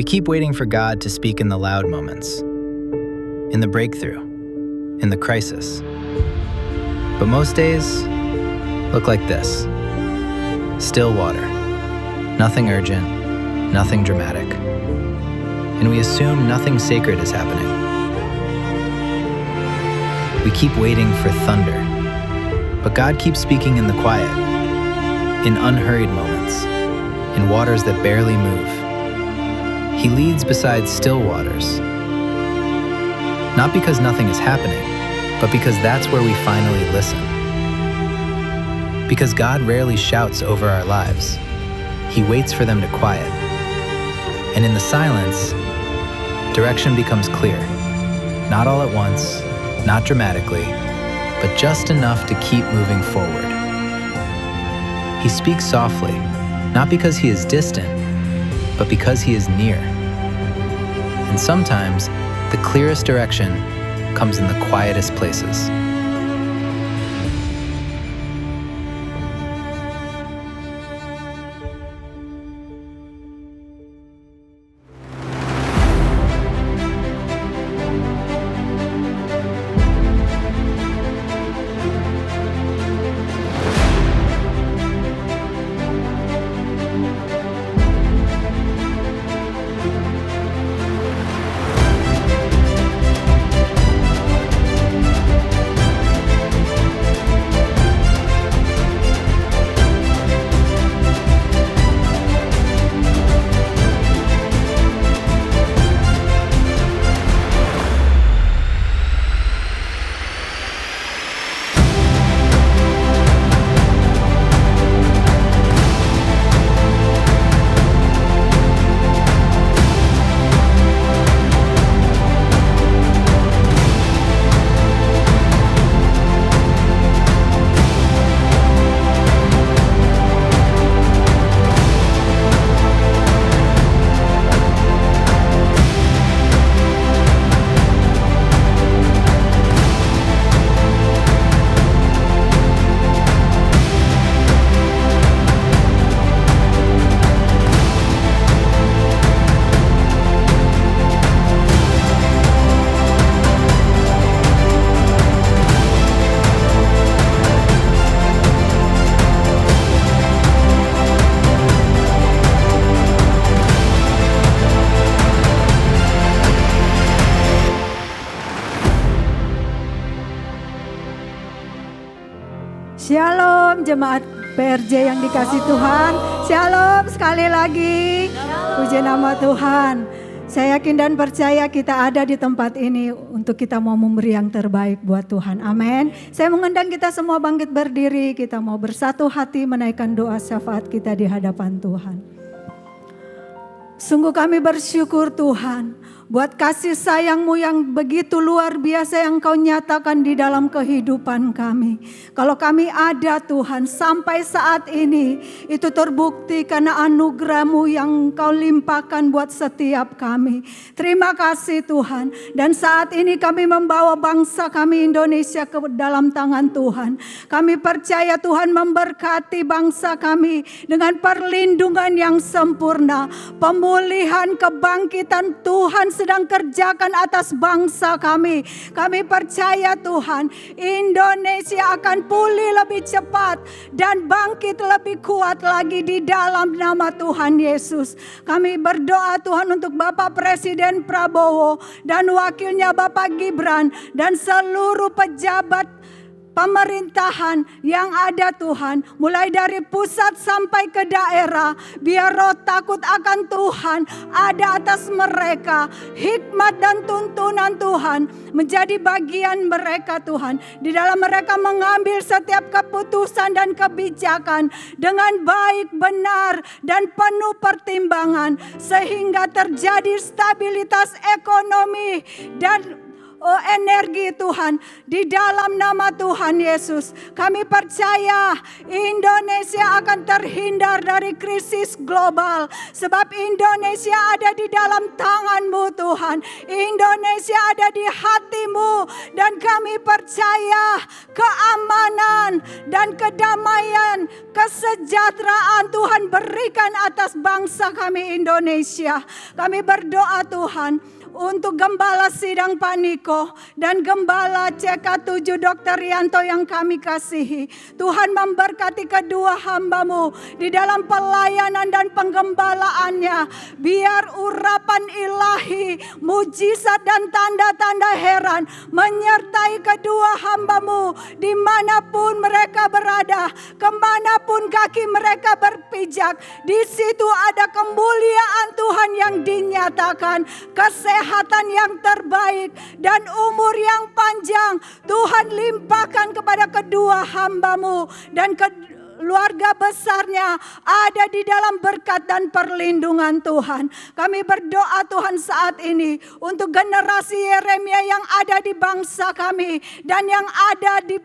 We keep waiting for God to speak in the loud moments, in the breakthrough, in the crisis. But most days look like this. Still water. Nothing urgent, nothing dramatic. And we assume nothing sacred is happening. We keep waiting for thunder, but God keeps speaking in the quiet, in unhurried moments, in waters that barely move. He leads beside still waters. Not because nothing is happening, but because that's where we finally listen. Because God rarely shouts over our lives. He waits for them to quiet. And in the silence, direction becomes clear. Not all at once, not dramatically, but just enough to keep moving forward. He speaks softly, not because he is distant, but because he is near. And sometimes, the clearest direction comes in the quietest places. Shalom jemaat PRJ yang dikasih Tuhan. Shalom sekali lagi. Puji nama Tuhan. Saya yakin dan percaya kita ada di tempat ini untuk kita mau memberi yang terbaik buat Tuhan. Amin. Saya mengundang kita semua bangkit berdiri. Kita mau bersatu hati menaikkan doa syafaat kita di hadapan Tuhan. Sungguh kami bersyukur Tuhan. Buat kasih sayang-Mu yang begitu luar biasa yang Kau nyatakan di dalam kehidupan kami. Kalau kami ada Tuhan sampai saat ini, itu terbukti karena anugerah-Mu yang Kau limpahkan buat setiap kami. Terima kasih Tuhan. Dan saat ini kami membawa bangsa kami Indonesia ke dalam tangan Tuhan. Kami percaya Tuhan memberkati bangsa kami dengan perlindungan yang sempurna. Pemulihan, kebangkitan Tuhan sedang kerjakan atas bangsa kami. Kami percaya Tuhan, Indonesia akan pulih lebih cepat dan bangkit lebih kuat lagi di dalam nama Tuhan Yesus. Kami berdoa Tuhan untuk Bapak Presiden Prabowo dan wakilnya Bapak Gibran dan seluruh pejabat pemerintahan yang ada Tuhan, mulai dari pusat sampai ke daerah, biar roh takut akan Tuhan ada atas mereka, hikmat dan tuntunan Tuhan menjadi bagian mereka Tuhan, di dalam mereka mengambil setiap keputusan dan kebijakan dengan baik, benar dan penuh pertimbangan, sehingga terjadi stabilitas ekonomi dan energi Tuhan di dalam nama Tuhan Yesus. Kami percaya Indonesia akan terhindar dari krisis global sebab Indonesia ada di dalam tangan-Mu Tuhan. Indonesia ada di hati-Mu dan kami percaya keamanan dan kedamaian, kesejahteraan Tuhan berikan atas bangsa kami Indonesia. Kami berdoa Tuhan untuk Gembala Sidang Pak Niko dan Gembala CK7 Dr. Rianto yang kami kasihi. Tuhan memberkati kedua hamba-Mu di dalam pelayanan dan penggembalaannya. Biar urapan ilahi, mujizat dan tanda-tanda heran menyertai kedua hamba-Mu dimanapun mereka berada, kemanapun kaki mereka berpijak. Di situ ada kemuliaan Tuhan yang dinyatakan, kesehatan yang terbaik dan umur yang panjang Tuhan limpahkan kepada kedua hamba-Mu dan keluarga besarnya ada di dalam berkat dan perlindungan Tuhan. Kami berdoa Tuhan saat ini untuk generasi Yeremia yang ada di bangsa kami dan yang ada di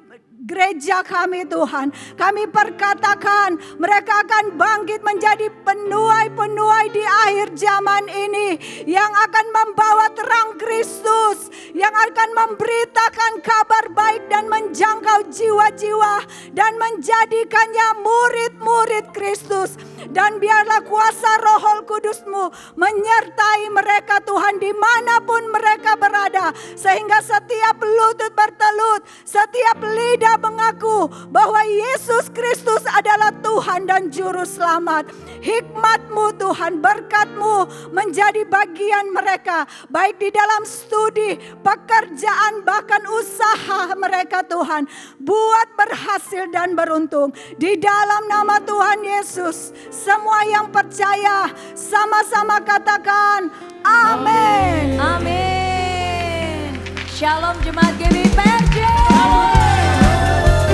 gereja kami Tuhan. Kami perkatakan mereka akan bangkit menjadi penuai-penuai di akhir zaman ini yang akan membawa terang Kristus, yang akan memberitakan kabar baik dan menjangkau jiwa-jiwa dan menjadikannya murid-murid Kristus. Dan biarlah kuasa Roh Kudus-Mu menyertai mereka Tuhan dimanapun mereka berada, sehingga setiap lutut bertelut, setiap lidah mengaku bahwa Yesus Kristus adalah Tuhan dan Juru Selamat. Hikmat-Mu Tuhan, berkat-Mu menjadi bagian mereka, baik di dalam studi, pekerjaan, bahkan usaha mereka Tuhan. Buat berhasil dan beruntung. Di dalam nama Tuhan Yesus, semua yang percaya sama-sama katakan amin. Amin. Shalom jemaat GBPRJ.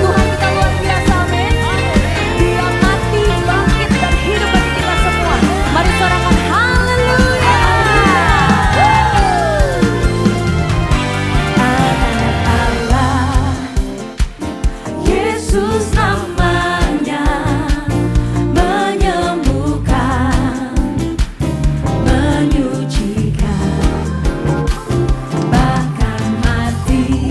Tuhan kita luar biasa, amin. Dia mati, bangkit dan hidup bagi kita semua. Mari sorakan haleluya. Anak Allah, Yesus namanya, menyembuhkan, menyucikan, bahkan mati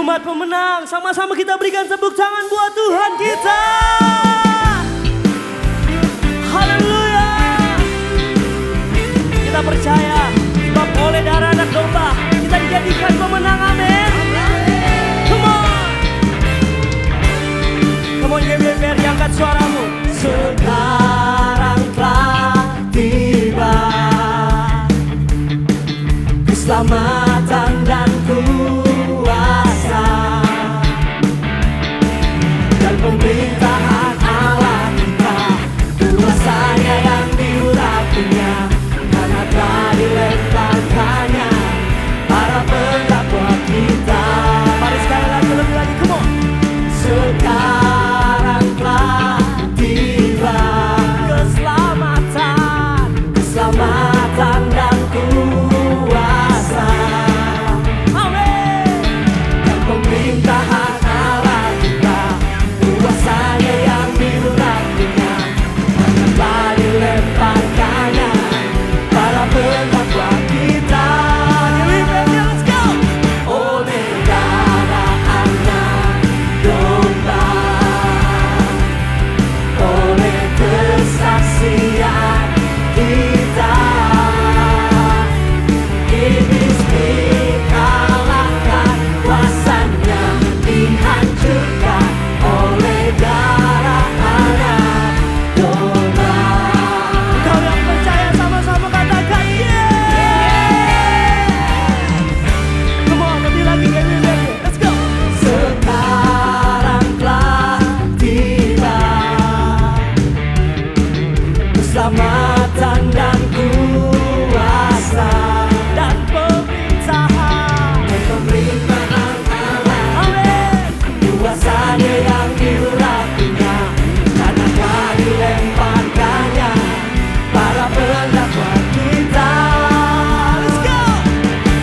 umat pemenang, sama-sama kita berikan tepuk tangan buat Tuhan kita. Haleluya. Kita percaya sebab oleh darah anak domba kita dijadikan pemenang. Amin. Come on. Come on GBPR, angkat suaramu. Sekarang telah tiba keselamatan dan kuasa dan pemerintahan Allah kita, kuasanya yang diurapinya, karena telah dilemparkannya para pendakwa kita. Mari sekali lagi, lebih lagi, come on. Sekarang telah tiba keselamatan, keselamatan dan kuasa. Amin. Dan pemerintahan Allah kita, kuasanya yang diurapinya, karena telah dilemparkannya para pendakwa kita. Let's go. Oleh darah anak domba, oleh kesaksian kita, iblis dikalahkan, kuasanya dihancurkan oleh darah anak domba. Kau yang percaya sama-sama katakan yeah. Come on, lebih lagi, let's go. Sekarang telah tiba keselamatan dan kuasa dan pemerintahan Allah. Amin. Kuasanya yang diurapinya, karena telah dilemparkannya para pendakwa kita. Let's go.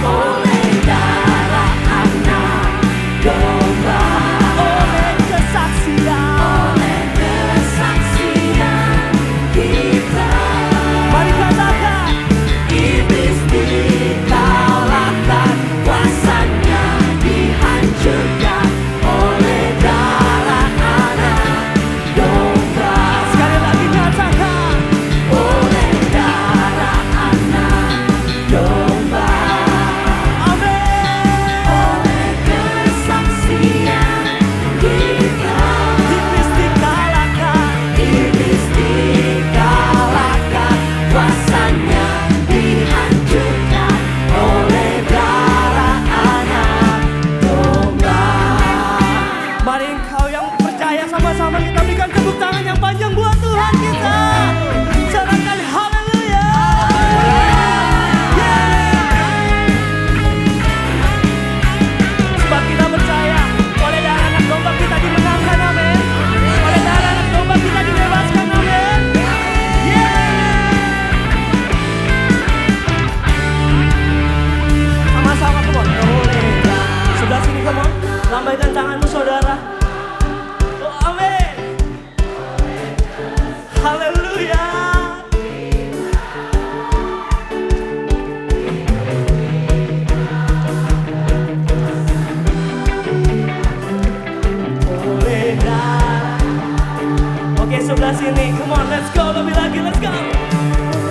Oleh darah anak domba, oleh kesaksian kita. Mari katakan, iblis dikalahkan, kuasanya dihancurkan oleh darah anak domba. Sekali lagi katakan, oleh darah anak domba. Amin. Oleh kesaksian kita, iblis dikalahkan, kuasanya dihancurkan oleh darah anak domba. Mari engkau yang percaya, sama-sama kita berikan tepuk tangan yang panjang buat Tuhan kita. Serahkan haleluya. Sebab kita percaya oleh darah anak domba kita dimenangkan, amin. Oleh darah anak domba kita dibebaskan, amin. Sama-sama, come on. Sebelah sini, come on. Lambaikan tanganmu, saudara. Oh, amin. Haleluya. Oleh darah. Oke, sebelah sini, come on, let's go. Lebih lagi, let's go.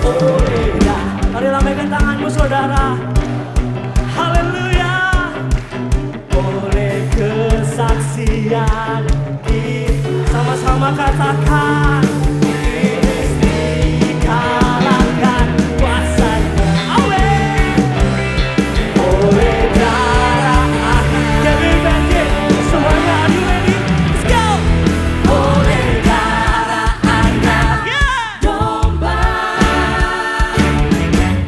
Oleh darah. Mari lambaikan tanganmu, saudara. Haleluya. Oleh kesaksian sama-sama katakan, iblis dikalahkan, kuasanya amin. Oleh darah anak, semuanya, are you ready? Let's go. Oleh darah anak domba,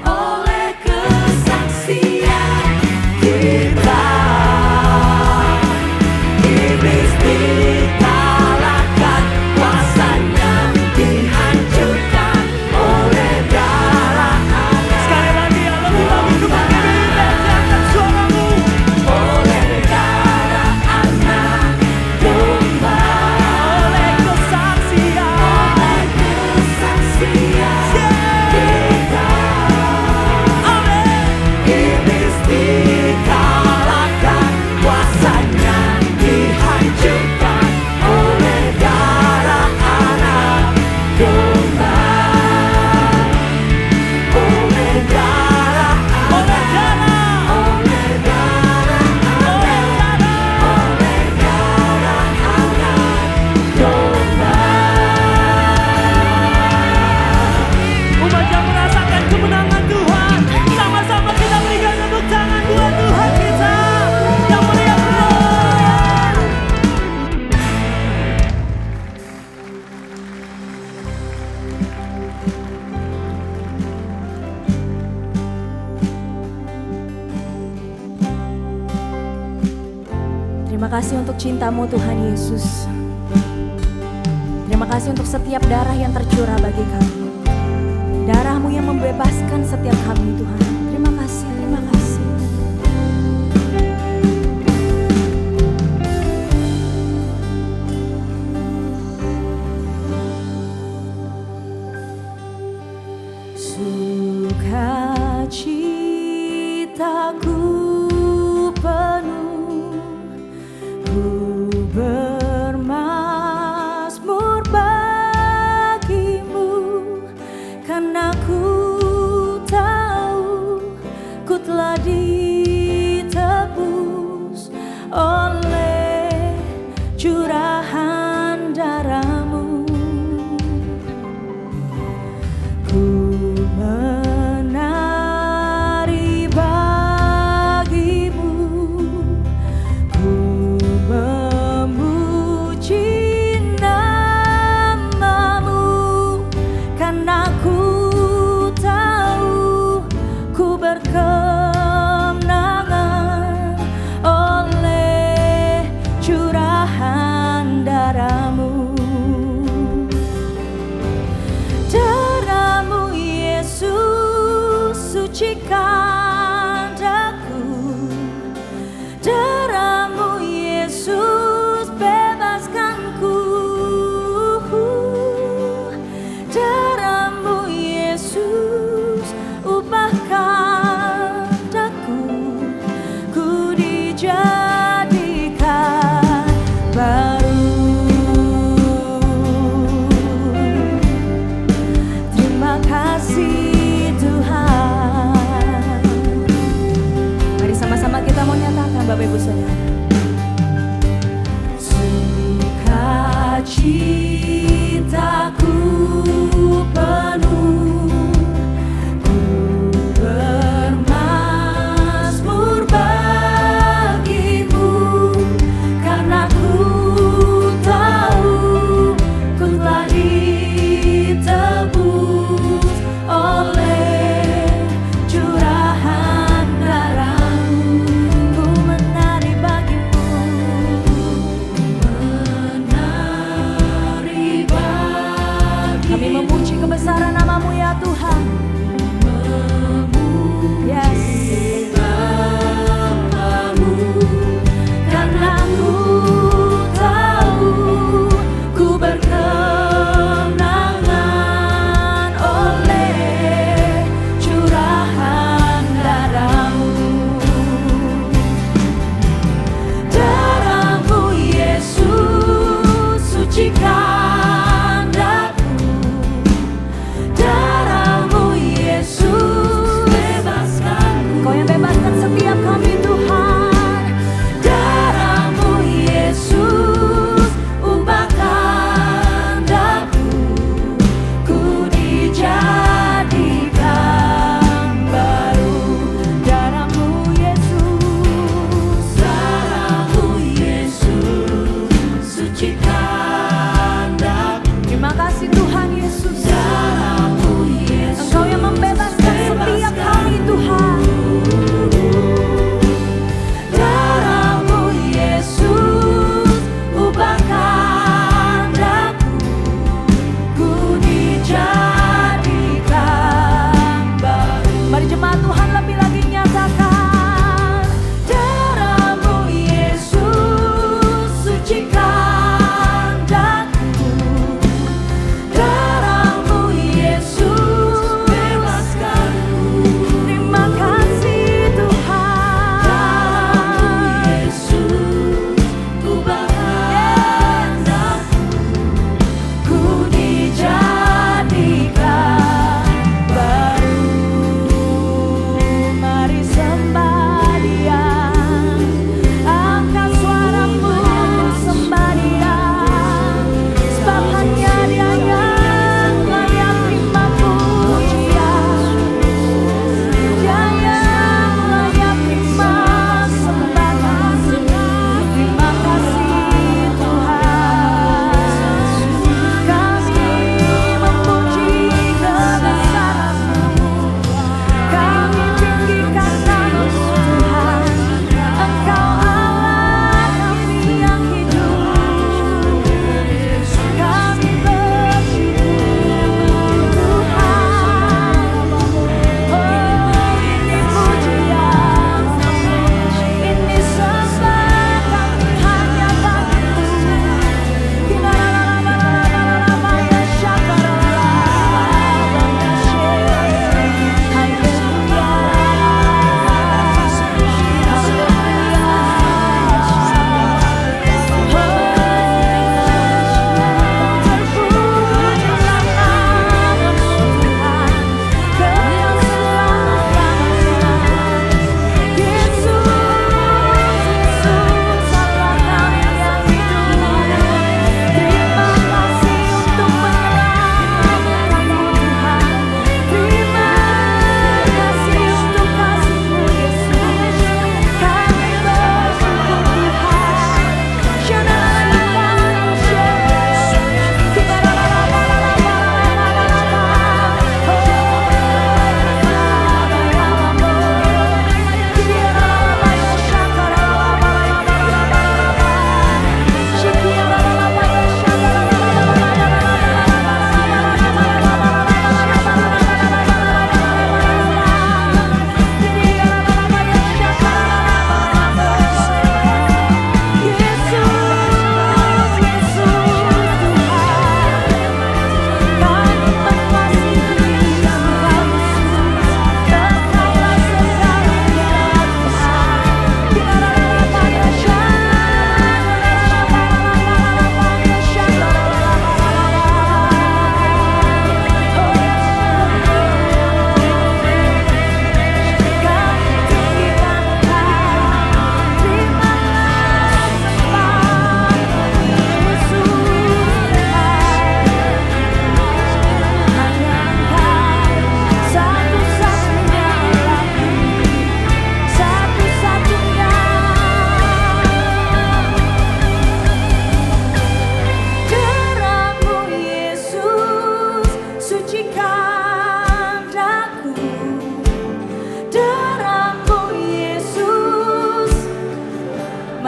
oleh kesaksian kita, iblis dikalahkan, kuasanya Terima kasih untuk cinta-Mu Tuhan Yesus. Terima kasih untuk setiap darah yang tercurah bagi kami. Darah-Mu yang membebaskan setiap kami Tuhan. Terima kasih, terima kasih. Sukacitaku penuh, ku bermazmur bagimu, karena ku tahu ku telah ditebus oleh curahan darah-Mu. Ku menari bagimu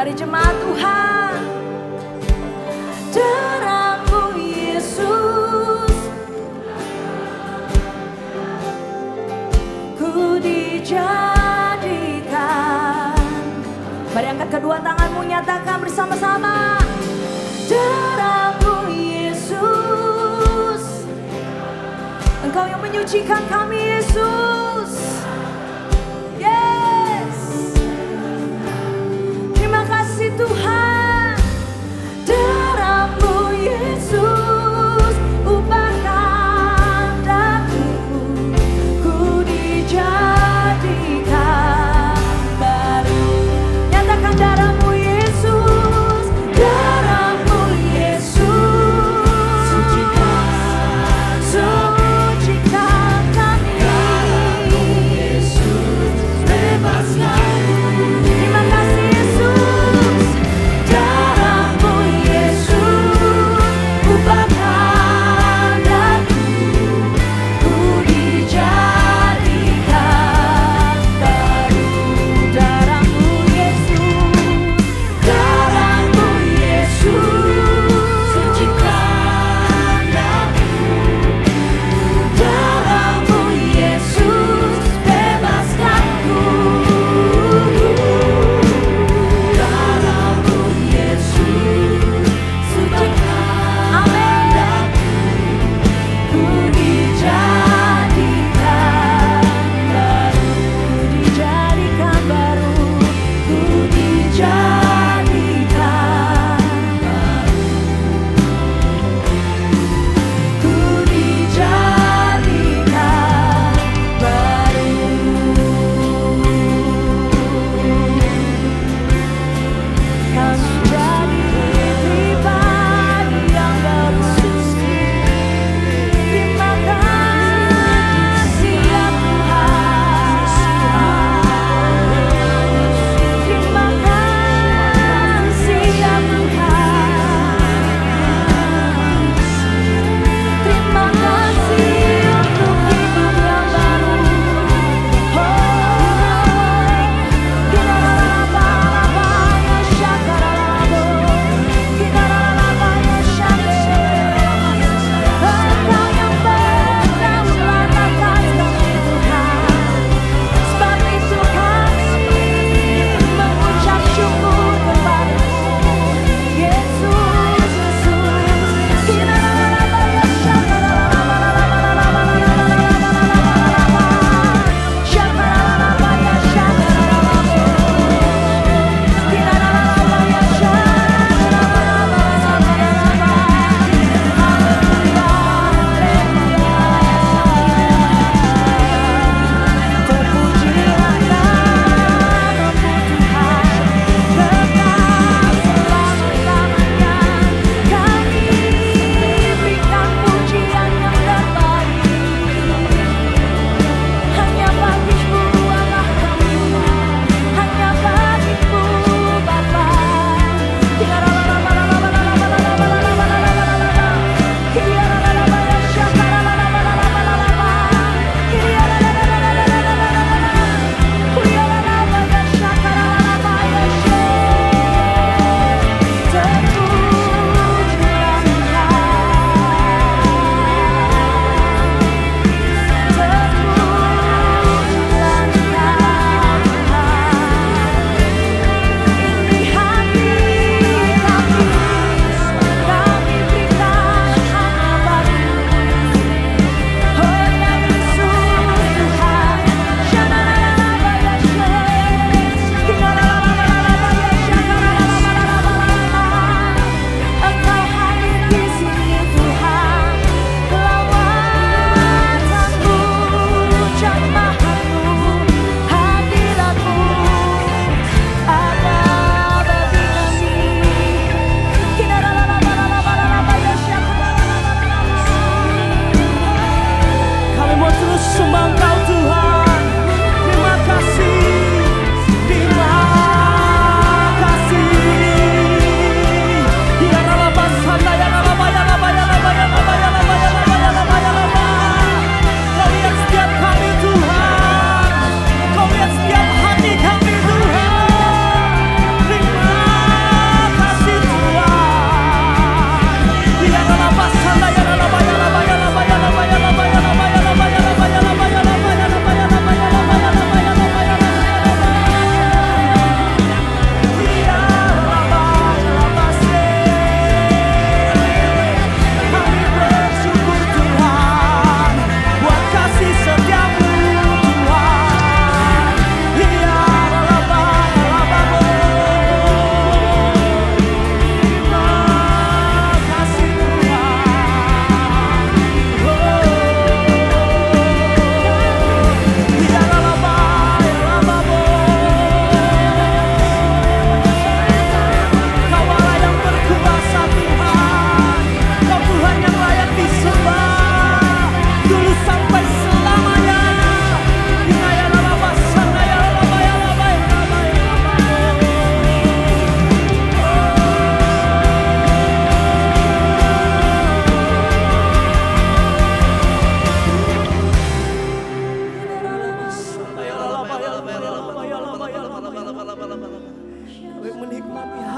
Mari jemaat Tuhan. Darah-Mu Yesus, ku dijadikan. Mari angkat kedua tanganmu, nyatakan bersama-sama. Darah-Mu Yesus, Engkau yang menyucikan kami Yesus. Yes. Terima kasih Tuhan. Darah-Mu Yesus, ubahkan dagingku, ku dijadikan baru. Nyatakan darah-Mu Yesus, darah-Mu Yesus, sucikan kami.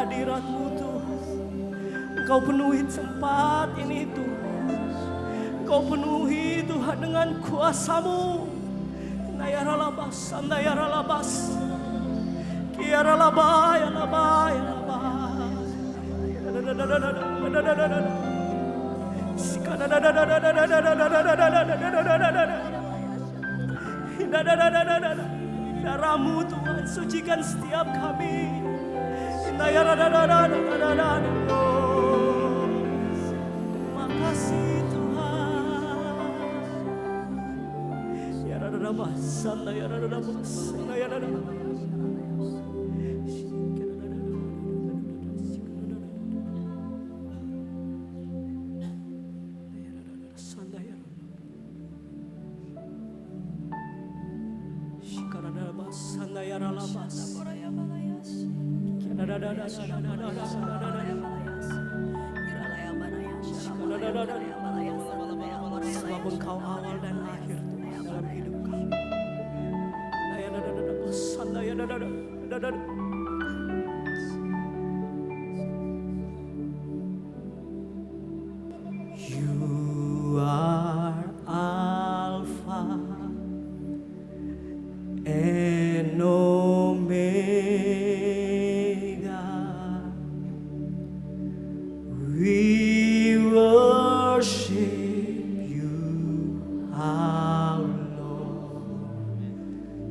hadirat-Mu Tuhan. Engkau penuhi tempat ini Tuhan. Engkau penuhi Tuhan dengan kuasa-Mu. Nayaralabas, nayaralabas. Kiaralabay, alabay, alabay. Darah-Mu Tuhan, sucikan setiap kami. Terima kasih Tuhan. Sebab Engkau awal dan akhir Tuhan dalam hidup kami. You are Alpha and Omega. We worship you, our Lord.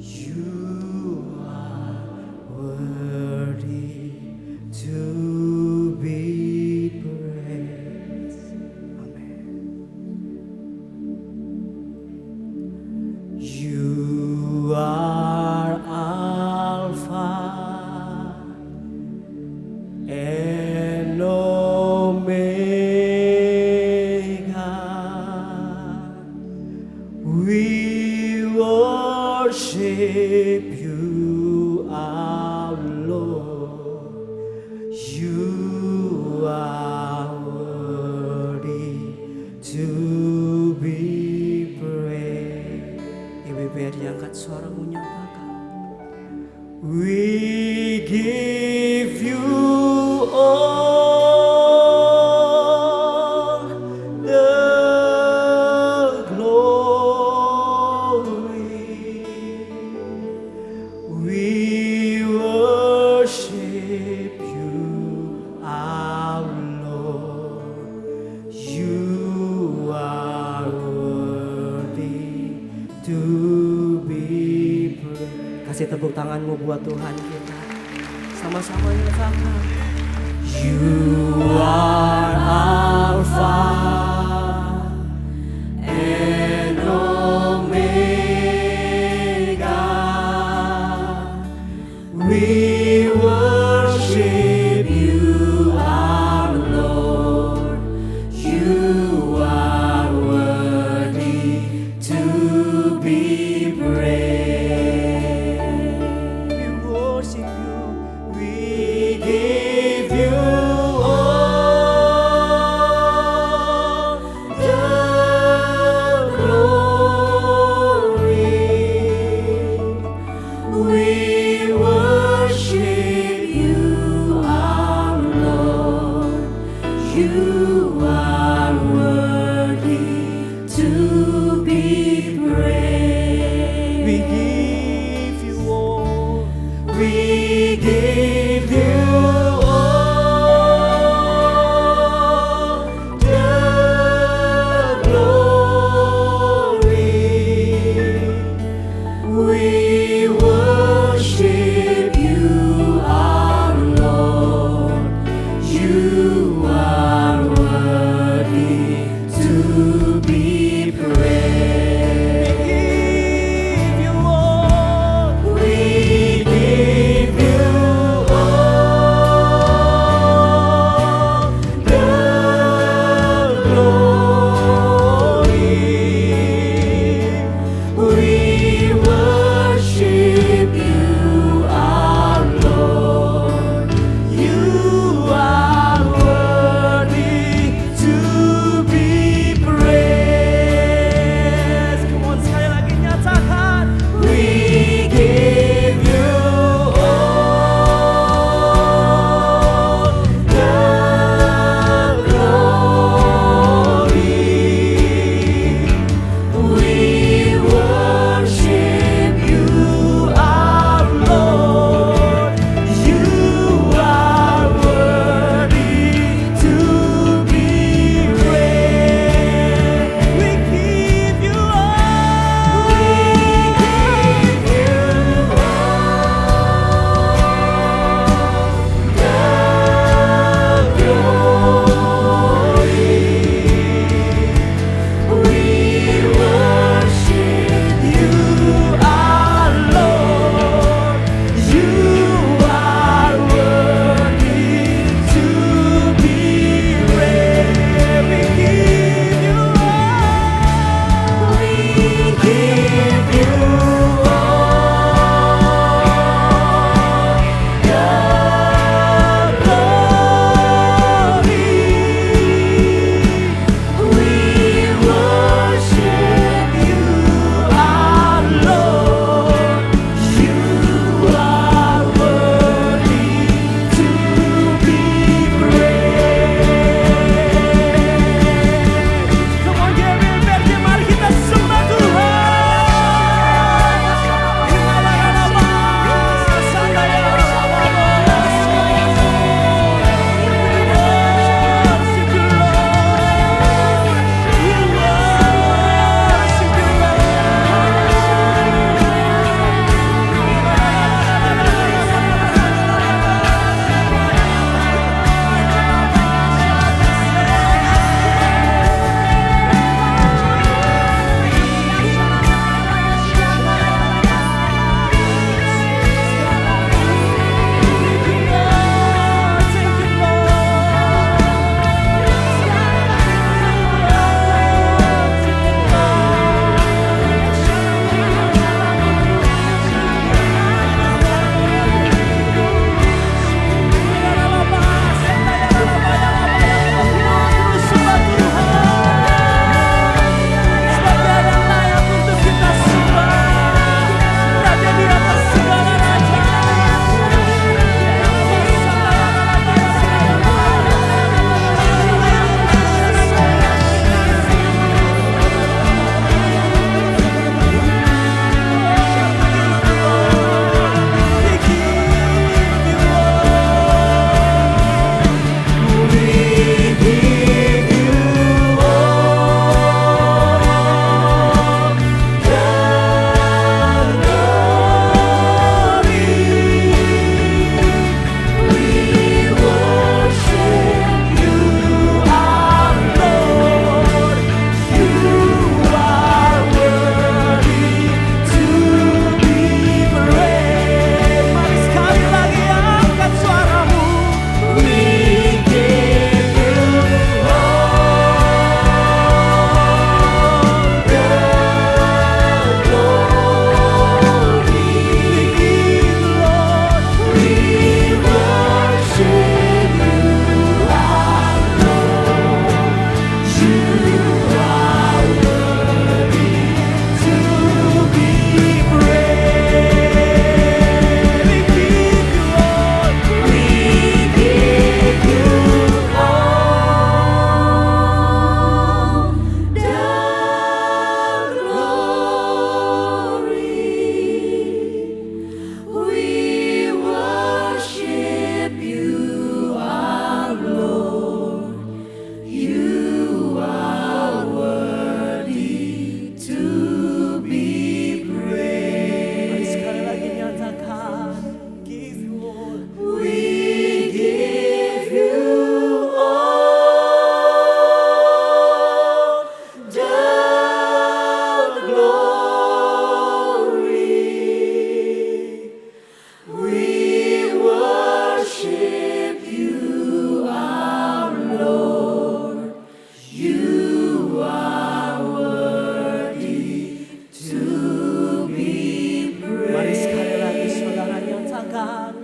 You are worthy to be praised. Amen. You are Alpha and Omega. We worship you, our Lord. You are worthy to be praised. Biar diangkat suaramu, nyatakan. We give you all the glory. We worship you, our Lord. You are worthy to be praised. Kasih tepuk tanganmu buat Tuhan kita. Sama-sama nyatakan. You are Alpha and Omega. We worship you, our Lord. You are worthy to be praised. We worship you. We give you all the glory. We worship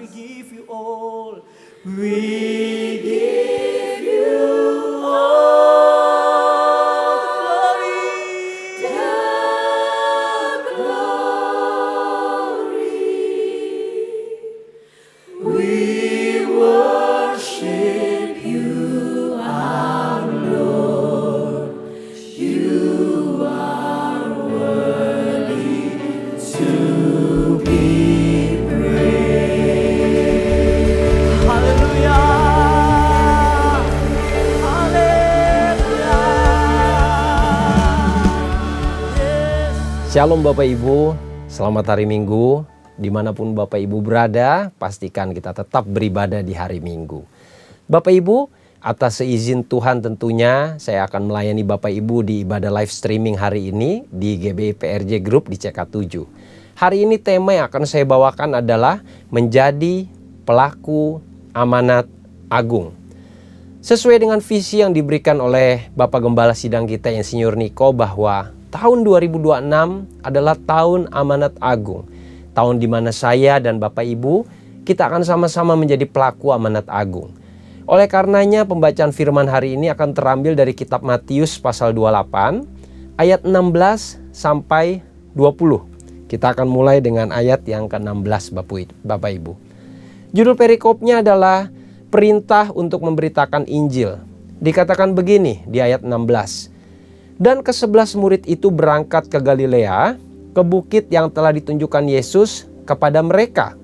we give you all. We give you all the glory. We worship you, our Lord. You are worthy to be praised. Hallelujah. Hallelujah. Yes. Shalom Bapak Ibu, selamat hari Minggu. Dimanapun Bapak Ibu berada, pastikan kita tetap beribadah di hari Minggu. Bapak Ibu, atas seizin Tuhan tentunya saya akan melayani Bapak Ibu di ibadah live streaming hari ini di GBI PRJ Group di CK7. Hari ini tema yang akan saya bawakan adalah menjadi pelaku amanat agung. Sesuai dengan visi yang diberikan oleh Bapak Gembala Sidang kita Insinyur Niko bahwa tahun 2026 adalah tahun amanat agung. Tahun di mana saya dan Bapak Ibu kita akan sama-sama menjadi pelaku amanat agung. Oleh karenanya pembacaan firman hari ini akan terambil dari kitab Matius pasal 28 ayat 16 sampai 20. Kita akan mulai dengan ayat yang ke-16 Bapak Ibu. Judul perikopnya adalah perintah untuk memberitakan Injil. Dikatakan begini di ayat 16. Dan ke-11 murid itu berangkat ke Galilea, ke bukit yang telah ditunjukkan Yesus kepada mereka.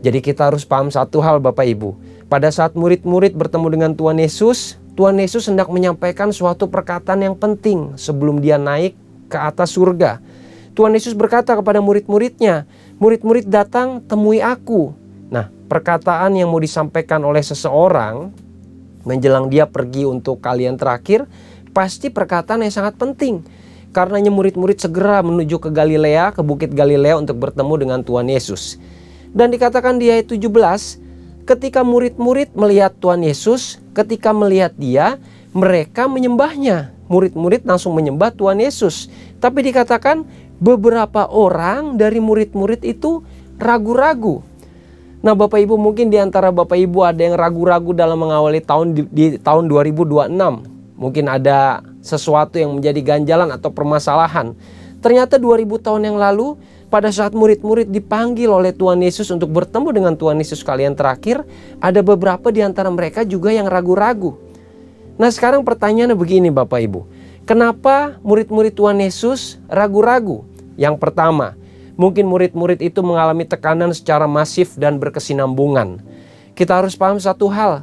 Jadi kita harus paham satu hal Bapak Ibu. Pada saat murid-murid bertemu dengan Tuhan Yesus hendak menyampaikan suatu perkataan yang penting sebelum dia naik ke atas surga. Tuhan Yesus berkata kepada murid-muridnya, murid-murid datang temui aku. Nah, perkataan yang mau disampaikan oleh seseorang menjelang dia pergi untuk kalian terakhir, pasti perkataan yang sangat penting. Karenanya murid-murid segera menuju ke Galilea, ke bukit Galilea untuk bertemu dengan Tuhan Yesus. Dan dikatakan di ayat 17, ketika murid-murid melihat Tuhan Yesus, ketika melihat dia, mereka menyembahnya. Murid-murid langsung menyembah Tuhan Yesus. Tapi dikatakan beberapa orang dari murid-murid itu ragu-ragu. Nah Bapak Ibu, mungkin di antara Bapak Ibu ada yang ragu-ragu dalam mengawali tahun di tahun 2026. Mungkin ada sesuatu yang menjadi ganjalan atau permasalahan. Ternyata 2000 tahun yang lalu, pada saat murid-murid dipanggil oleh Tuhan Yesus untuk bertemu dengan Tuhan Yesus kalian terakhir, ada beberapa di antara mereka juga yang ragu-ragu. Nah sekarang pertanyaannya begini Bapak Ibu. Kenapa murid-murid Tuhan Yesus ragu-ragu? Yang pertama, mungkin murid-murid itu mengalami tekanan secara masif dan berkesinambungan. Kita harus paham satu hal.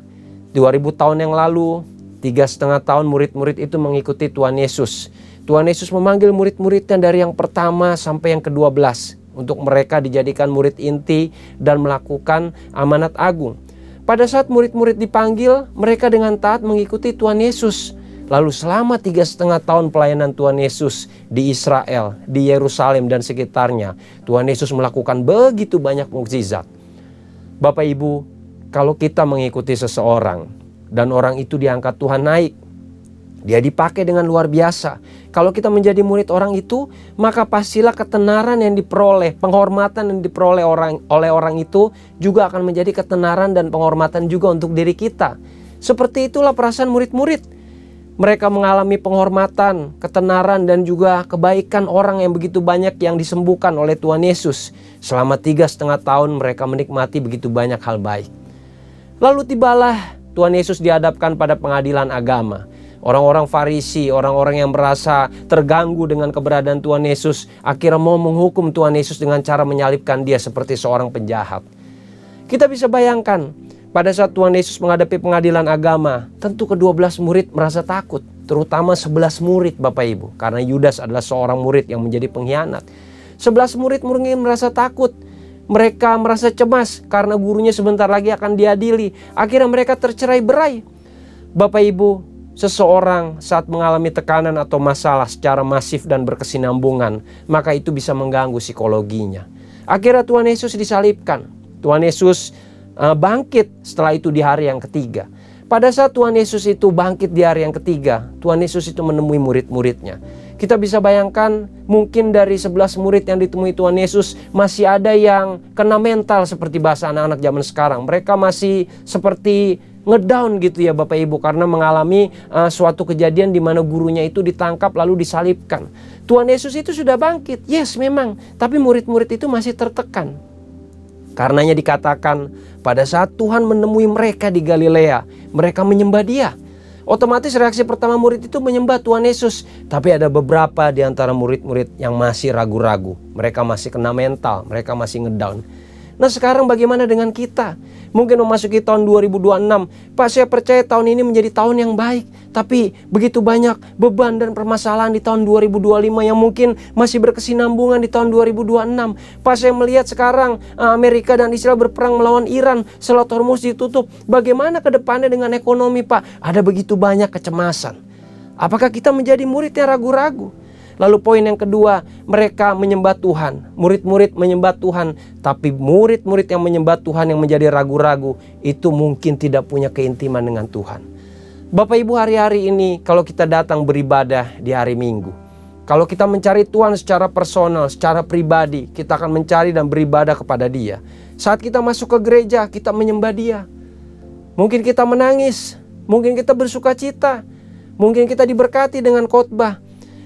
2000 tahun yang lalu, 3,5 tahun murid-murid itu mengikuti Tuhan Yesus. Tuhan Yesus memanggil murid-muridnya dari yang pertama sampai yang ke-12 untuk mereka dijadikan murid inti dan melakukan amanat agung. Pada saat murid-murid dipanggil, mereka dengan taat mengikuti Tuhan Yesus. Lalu selama 3,5 tahun pelayanan Tuhan Yesus di Israel, di Yerusalem dan sekitarnya, Tuhan Yesus melakukan begitu banyak mukjizat. Bapak Ibu, kalau kita mengikuti seseorang dan orang itu diangkat Tuhan naik, dia dipakai dengan luar biasa. Kalau kita menjadi murid orang itu, maka pastilah ketenaran yang diperoleh, penghormatan yang diperoleh oleh orang itu juga akan menjadi ketenaran dan penghormatan juga untuk diri kita. Seperti itulah perasaan murid-murid. Mereka mengalami penghormatan, ketenaran dan juga kebaikan orang yang begitu banyak yang disembuhkan oleh Tuhan Yesus. Selama 3,5 tahun mereka menikmati begitu banyak hal baik. Lalu tibalah Tuhan Yesus dihadapkan pada pengadilan agama. Orang-orang Farisi, orang-orang yang merasa terganggu dengan keberadaan Tuhan Yesus, akhirnya mau menghukum Tuhan Yesus dengan cara menyalibkan dia seperti seorang penjahat. Kita bisa bayangkan, pada saat Tuhan Yesus menghadapi pengadilan agama, tentu ke-12 murid merasa takut, terutama 11 murid Bapak Ibu, karena Yudas adalah seorang murid yang menjadi pengkhianat. 11 murid mungkin merasa takut. Mereka merasa cemas karena gurunya sebentar lagi akan diadili. Akhirnya mereka tercerai-berai. Bapak Ibu, seseorang saat mengalami tekanan atau masalah secara masif dan berkesinambungan, maka itu bisa mengganggu psikologinya. Akhirnya Tuhan Yesus disalibkan. Tuhan Yesus bangkit setelah itu di hari yang ketiga. Pada saat Tuhan Yesus itu bangkit di hari yang ketiga, Tuhan Yesus itu menemui murid-muridnya. Kita bisa bayangkan mungkin dari 11 murid yang ditemui Tuhan Yesus, masih ada yang kena mental seperti bahasa anak-anak zaman sekarang. Mereka masih seperti ngedown gitu ya Bapak Ibu, karena mengalami suatu kejadian di mana gurunya itu ditangkap lalu disalibkan. Tuhan Yesus itu sudah bangkit, yes memang, tapi murid-murid itu masih tertekan. Karenanya dikatakan pada saat Tuhan menemui mereka di Galilea, mereka menyembah Dia. Otomatis reaksi pertama murid itu menyembah Tuhan Yesus. Tapi ada beberapa di antara murid-murid yang masih ragu-ragu. Mereka masih kena mental, mereka masih ngedown. Nah sekarang bagaimana dengan kita? Mungkin memasuki tahun 2026. Pak, saya percaya tahun ini menjadi tahun yang baik. Tapi begitu banyak beban dan permasalahan di tahun 2025 yang mungkin masih berkesinambungan di tahun 2026. Pak, saya melihat sekarang Amerika dan Israel berperang melawan Iran. Selat Hormuz ditutup. Bagaimana ke depannya dengan ekonomi, Pak? Ada begitu banyak kecemasan. Apakah kita menjadi murid yang ragu-ragu? Lalu poin yang kedua, mereka menyembah Tuhan. Murid-murid menyembah Tuhan. Tapi murid-murid yang menyembah Tuhan yang menjadi ragu-ragu, itu mungkin tidak punya keintiman dengan Tuhan. Bapak Ibu, hari-hari ini kalau kita datang beribadah di hari Minggu, kalau kita mencari Tuhan secara personal, secara pribadi, kita akan mencari dan beribadah kepada Dia. Saat kita masuk ke gereja, kita menyembah Dia. Mungkin kita menangis, mungkin kita bersuka cita, mungkin kita diberkati dengan khotbah.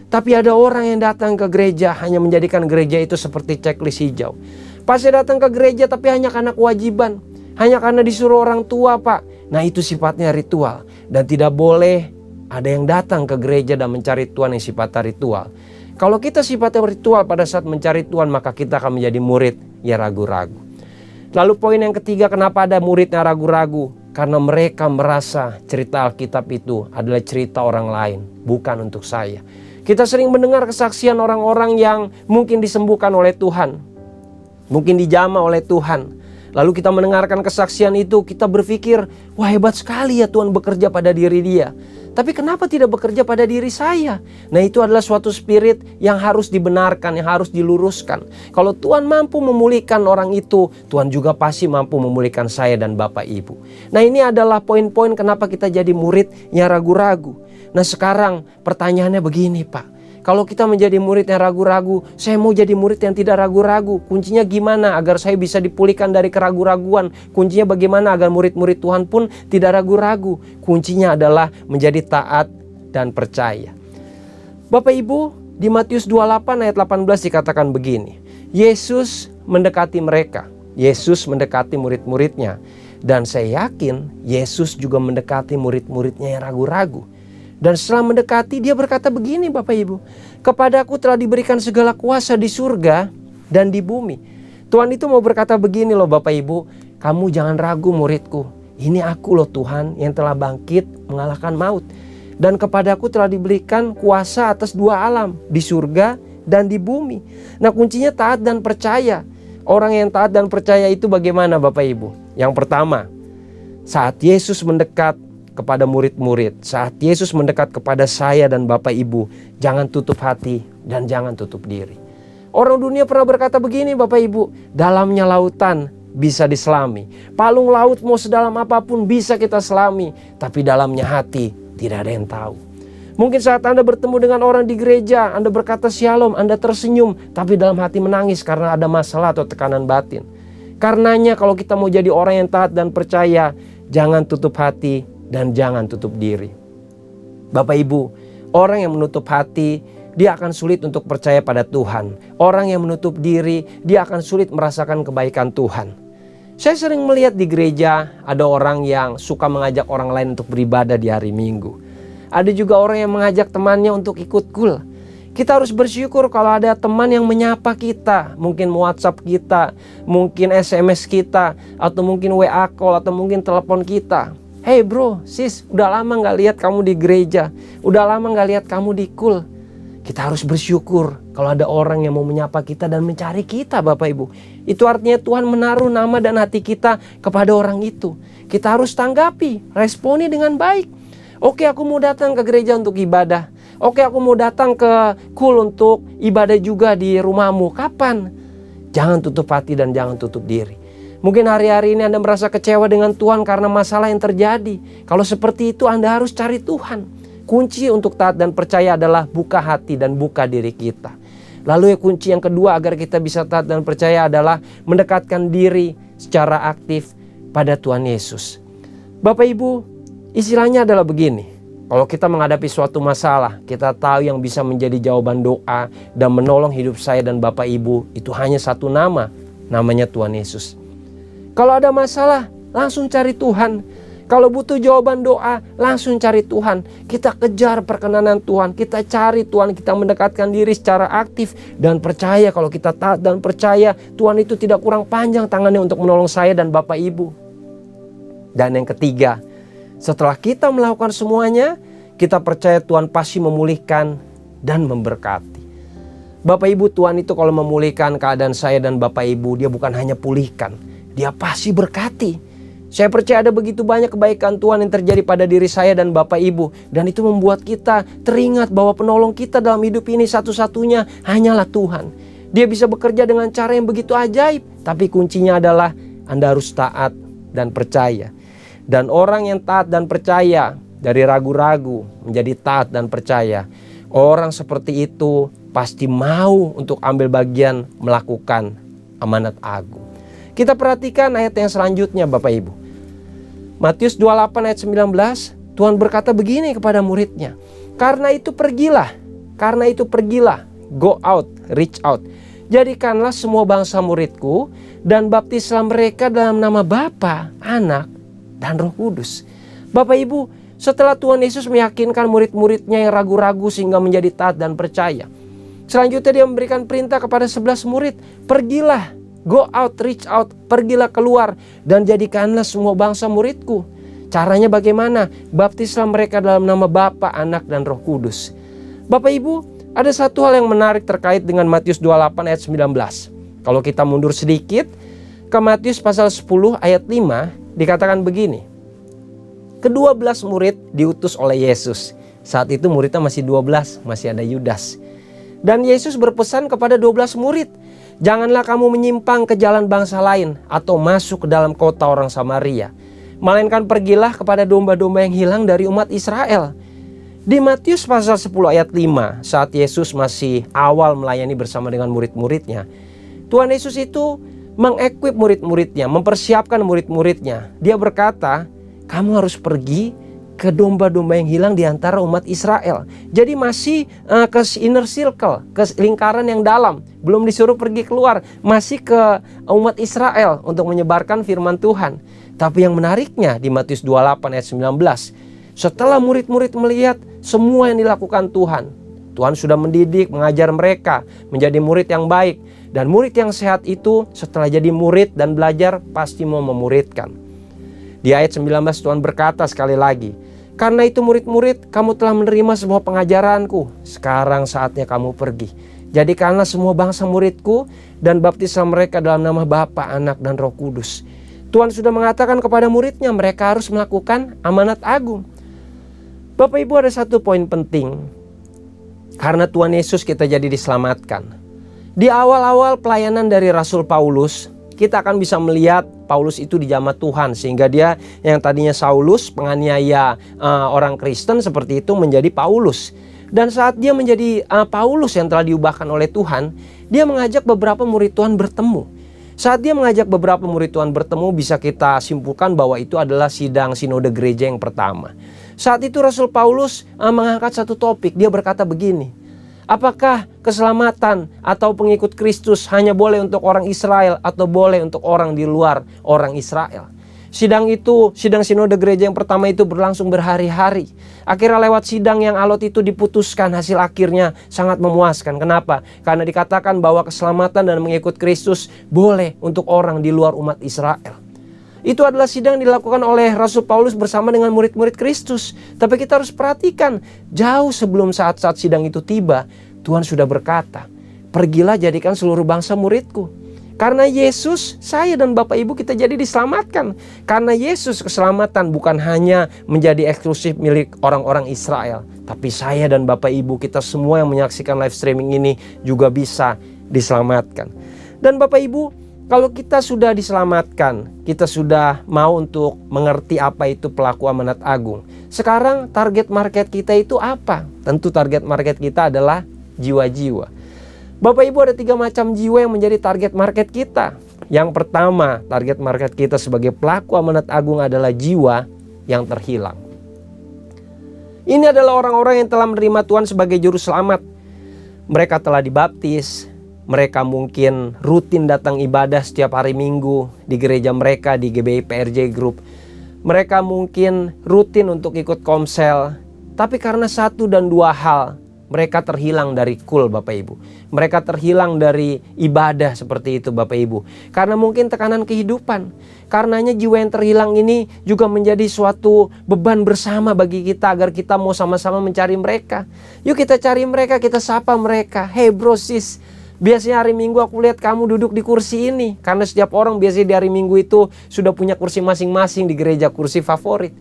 Tapi ada orang yang datang ke gereja hanya menjadikan gereja itu seperti checklist hijau. Pas saya datang ke gereja tapi hanya karena kewajiban. Hanya karena disuruh orang tua, Pak. Nah itu sifatnya ritual. Dan tidak boleh ada yang datang ke gereja dan mencari Tuhan yang sifatnya ritual. Kalau kita sifatnya ritual pada saat mencari Tuhan, maka kita akan menjadi murid yang ragu-ragu. Lalu poin yang ketiga, kenapa ada murid yang ragu-ragu? Karena mereka merasa cerita Alkitab itu adalah cerita orang lain, bukan untuk saya. Kita sering mendengar kesaksian orang-orang yang mungkin disembuhkan oleh Tuhan, mungkin dijamah oleh Tuhan. Lalu kita mendengarkan kesaksian itu, kita berpikir, wah hebat sekali ya Tuhan bekerja pada diri dia. Tapi kenapa tidak bekerja pada diri saya? Nah itu adalah suatu spirit yang harus dibenarkan, yang harus diluruskan. Kalau Tuhan mampu memulihkan orang itu, Tuhan juga pasti mampu memulihkan saya dan Bapak Ibu. Nah ini adalah poin-poin kenapa kita jadi murid yang ragu-ragu. Nah sekarang pertanyaannya begini, Pak. Kalau kita menjadi murid yang ragu-ragu, saya mau jadi murid yang tidak ragu-ragu. Kuncinya gimana agar saya bisa dipulihkan dari keraguan-raguan? Kuncinya bagaimana agar murid-murid Tuhan pun tidak ragu-ragu? Kuncinya adalah menjadi taat dan percaya. Bapak Ibu, di Matius 28 ayat 18 dikatakan begini. Yesus mendekati mereka. Yesus mendekati murid-muridnya. Dan saya yakin Yesus juga mendekati murid-muridnya yang ragu-ragu. Dan setelah mendekati dia berkata begini Bapak Ibu. Kepadaku telah diberikan segala kuasa di surga dan di bumi. Tuhan itu mau berkata begini loh Bapak Ibu. Kamu jangan ragu muridku. Ini aku loh Tuhan yang telah bangkit mengalahkan maut. Dan kepadaku telah diberikan kuasa atas dua alam. Di surga dan di bumi. Nah kuncinya taat dan percaya. Orang yang taat dan percaya itu bagaimana Bapak Ibu? Yang pertama, saat Yesus mendekat kepada murid-murid, saat Yesus mendekat kepada saya dan Bapak Ibu, jangan tutup hati dan jangan tutup diri. Orang dunia pernah berkata begini Bapak Ibu, dalamnya lautan bisa diselami, palung laut mau sedalam apapun bisa kita selami, tapi dalamnya hati tidak ada yang tahu. Mungkin saat Anda bertemu dengan orang di gereja, Anda berkata shalom, Anda tersenyum, tapi dalam hati menangis karena ada masalah atau tekanan batin. Karenanya kalau kita mau jadi orang yang taat dan percaya, jangan tutup hati dan jangan tutup diri. Bapak Ibu, orang yang menutup hati, dia akan sulit untuk percaya pada Tuhan. Orang yang menutup diri, dia akan sulit merasakan kebaikan Tuhan. Saya sering melihat di gereja ada orang yang suka mengajak orang lain untuk beribadah di hari Minggu. Ada juga orang yang mengajak temannya untuk ikut kul. Kita harus bersyukur kalau ada teman yang menyapa kita. Mungkin WhatsApp kita, mungkin SMS kita, atau mungkin WA call, atau mungkin telepon kita. Hey bro, sis, udah lama gak lihat kamu di gereja. Udah lama gak lihat kamu di kul. Kita harus bersyukur kalau ada orang yang mau menyapa kita dan mencari kita Bapak Ibu. Itu artinya Tuhan menaruh nama dan hati kita kepada orang itu. Kita harus tanggapi, responi dengan baik. Oke, aku mau datang ke gereja untuk ibadah. Oke, aku mau datang ke kul untuk ibadah juga di rumahmu. Kapan? Jangan tutup hati dan jangan tutup diri. Mungkin hari-hari ini Anda merasa kecewa dengan Tuhan karena masalah yang terjadi. Kalau seperti itu Anda harus cari Tuhan. Kunci untuk taat dan percaya adalah buka hati dan buka diri kita. Lalu kunci yang kedua agar kita bisa taat dan percaya adalah mendekatkan diri secara aktif pada Tuhan Yesus. Bapak Ibu, istilahnya adalah begini. Kalau kita menghadapi suatu masalah, kita tahu yang bisa menjadi jawaban doa dan menolong hidup saya dan Bapak Ibu itu hanya satu nama, namanya Tuhan Yesus. Kalau ada masalah, langsung cari Tuhan. Kalau butuh jawaban doa, langsung cari Tuhan. Kita kejar perkenanan Tuhan, kita cari Tuhan, kita mendekatkan diri secara aktif dan percaya. Kalau kita taat dan percaya, Tuhan itu tidak kurang panjang tangannya untuk menolong saya dan Bapak Ibu. Dan yang ketiga, setelah kita melakukan semuanya, kita percaya Tuhan pasti memulihkan dan memberkati. Bapak Ibu, Tuhan itu kalau memulihkan keadaan saya dan Bapak Ibu, Dia bukan hanya pulihkan, Dia pasti berkati. Saya percaya ada begitu banyak kebaikan Tuhan yang terjadi pada diri saya dan Bapak Ibu. Dan itu membuat kita teringat bahwa penolong kita dalam hidup ini satu-satunya hanyalah Tuhan. Dia bisa bekerja dengan cara yang begitu ajaib. Tapi kuncinya adalah Anda harus taat dan percaya. Dan orang yang taat dan percaya, dari ragu-ragu menjadi taat dan percaya, orang seperti itu pasti mau untuk ambil bagian melakukan amanat agung. Kita perhatikan ayat yang selanjutnya Bapak Ibu. Matius 28 ayat 19, Tuhan berkata begini kepada muridnya. Karena itu pergilah, go out, reach out. Jadikanlah semua bangsa muridku dan baptislah mereka dalam nama Bapa, Anak, dan Roh Kudus. Bapak Ibu, setelah Tuhan Yesus meyakinkan murid-muridnya yang ragu-ragu sehingga menjadi taat dan percaya, selanjutnya Dia memberikan perintah kepada 11 murid, pergilah, go out, reach out, pergilah keluar dan jadikanlah semua bangsa muridku. Caranya bagaimana? Baptislah mereka dalam nama Bapa, Anak, dan Roh Kudus. Bapak Ibu, ada satu hal yang menarik terkait dengan Matius 28 ayat 19. Kalau kita mundur sedikit ke Matius pasal 10 ayat 5, dikatakan begini. Ke-12 murid diutus oleh Yesus. Saat itu muridnya masih 12, masih ada Yudas. Dan Yesus berpesan kepada 12 murid, janganlah kamu menyimpang ke jalan bangsa lain atau masuk ke dalam kota orang Samaria. Melainkan pergilah kepada domba-domba yang hilang dari umat Israel. Di Matius pasal 10 ayat 5, saat Yesus masih awal melayani bersama dengan murid-muridnya, Tuhan Yesus itu mengequip murid-muridnya, mempersiapkan murid-muridnya. Dia berkata, kamu harus pergi ke domba-domba yang hilang di antara umat Israel. Jadi masih ke inner circle, ke lingkaran yang dalam. Belum disuruh pergi keluar, masih ke umat Israel untuk menyebarkan firman Tuhan. Tapi yang menariknya di Matius 28 ayat 19, setelah murid-murid melihat semua yang dilakukan Tuhan, Tuhan sudah mendidik, mengajar mereka menjadi murid yang baik. Dan murid yang sehat itu setelah jadi murid dan belajar pasti mau memuridkan. Di ayat 19 Tuhan berkata sekali lagi, karena itu murid-murid, kamu telah menerima semua pengajaranku. Sekarang saatnya kamu pergi. Jadikanlah semua bangsa muridku dan baptislah mereka dalam nama Bapa, Anak, dan Roh Kudus. Tuhan sudah mengatakan kepada muridnya mereka harus melakukan amanat agung. Bapak Ibu, ada satu poin penting. Karena Tuhan Yesus kita jadi diselamatkan. Di awal-awal pelayanan dari Rasul Paulus, kita akan bisa melihat Paulus itu dijamah Tuhan. Sehingga dia yang tadinya Saulus, penganiaya orang Kristen seperti itu, menjadi Paulus. Dan saat dia menjadi Paulus yang telah diubahkan oleh Tuhan, dia mengajak beberapa murid Tuhan bertemu. Saat dia mengajak beberapa murid Tuhan bertemu, bisa kita simpulkan bahwa itu adalah sidang sinode gereja yang pertama. Saat itu Rasul Paulus mengangkat satu topik. Dia berkata begini, apakah keselamatan atau pengikut Kristus hanya boleh untuk orang Israel atau boleh untuk orang di luar orang Israel? Sidang sinode gereja yang pertama itu berlangsung berhari-hari. Akhirnya lewat sidang yang alot itu diputuskan, hasil akhirnya sangat memuaskan. Kenapa? Karena dikatakan bahwa keselamatan dan mengikut Kristus boleh untuk orang di luar umat Israel. Itu adalah sidang dilakukan oleh Rasul Paulus bersama dengan murid-murid Kristus. Tapi kita harus perhatikan, jauh sebelum saat-saat sidang itu tiba, Tuhan sudah berkata, pergilah jadikan seluruh bangsa muridku. Karena Yesus, saya dan Bapak Ibu kita jadi diselamatkan. Karena Yesus, keselamatan bukan hanya menjadi eksklusif milik orang-orang Israel. Tapi saya dan Bapak Ibu kita semua yang menyaksikan live streaming ini juga bisa diselamatkan. Dan Bapak Ibu, Kalau kita sudah diselamatkan, kita sudah mau untuk mengerti apa itu pelaku amanat agung. Sekarang target market kita itu apa? Tentu target market kita adalah jiwa-jiwa. Bapak Ibu, ada 3 macam jiwa yang menjadi target market kita. Yang pertama, target market kita sebagai pelaku amanat agung adalah jiwa yang terhilang. Ini adalah orang-orang yang telah menerima Tuhan sebagai juru selamat. Mereka telah dibaptis. Mereka mungkin rutin datang ibadah setiap hari Minggu di gereja mereka, di GBI PRJ Group. Mereka mungkin rutin untuk ikut komsel. Tapi karena 1 dan 2 hal, mereka terhilang dari Bapak Ibu. Mereka terhilang dari ibadah seperti itu Bapak Ibu. Karena mungkin tekanan kehidupan. Karenanya jiwa yang terhilang ini juga menjadi suatu beban bersama bagi kita agar kita mau sama-sama mencari mereka. Yuk kita cari mereka, kita sapa mereka. Hey bro sis, biasanya hari Minggu aku lihat kamu duduk di kursi ini. Karena setiap orang biasanya di hari Minggu itu sudah punya kursi masing-masing di gereja, kursi favorit.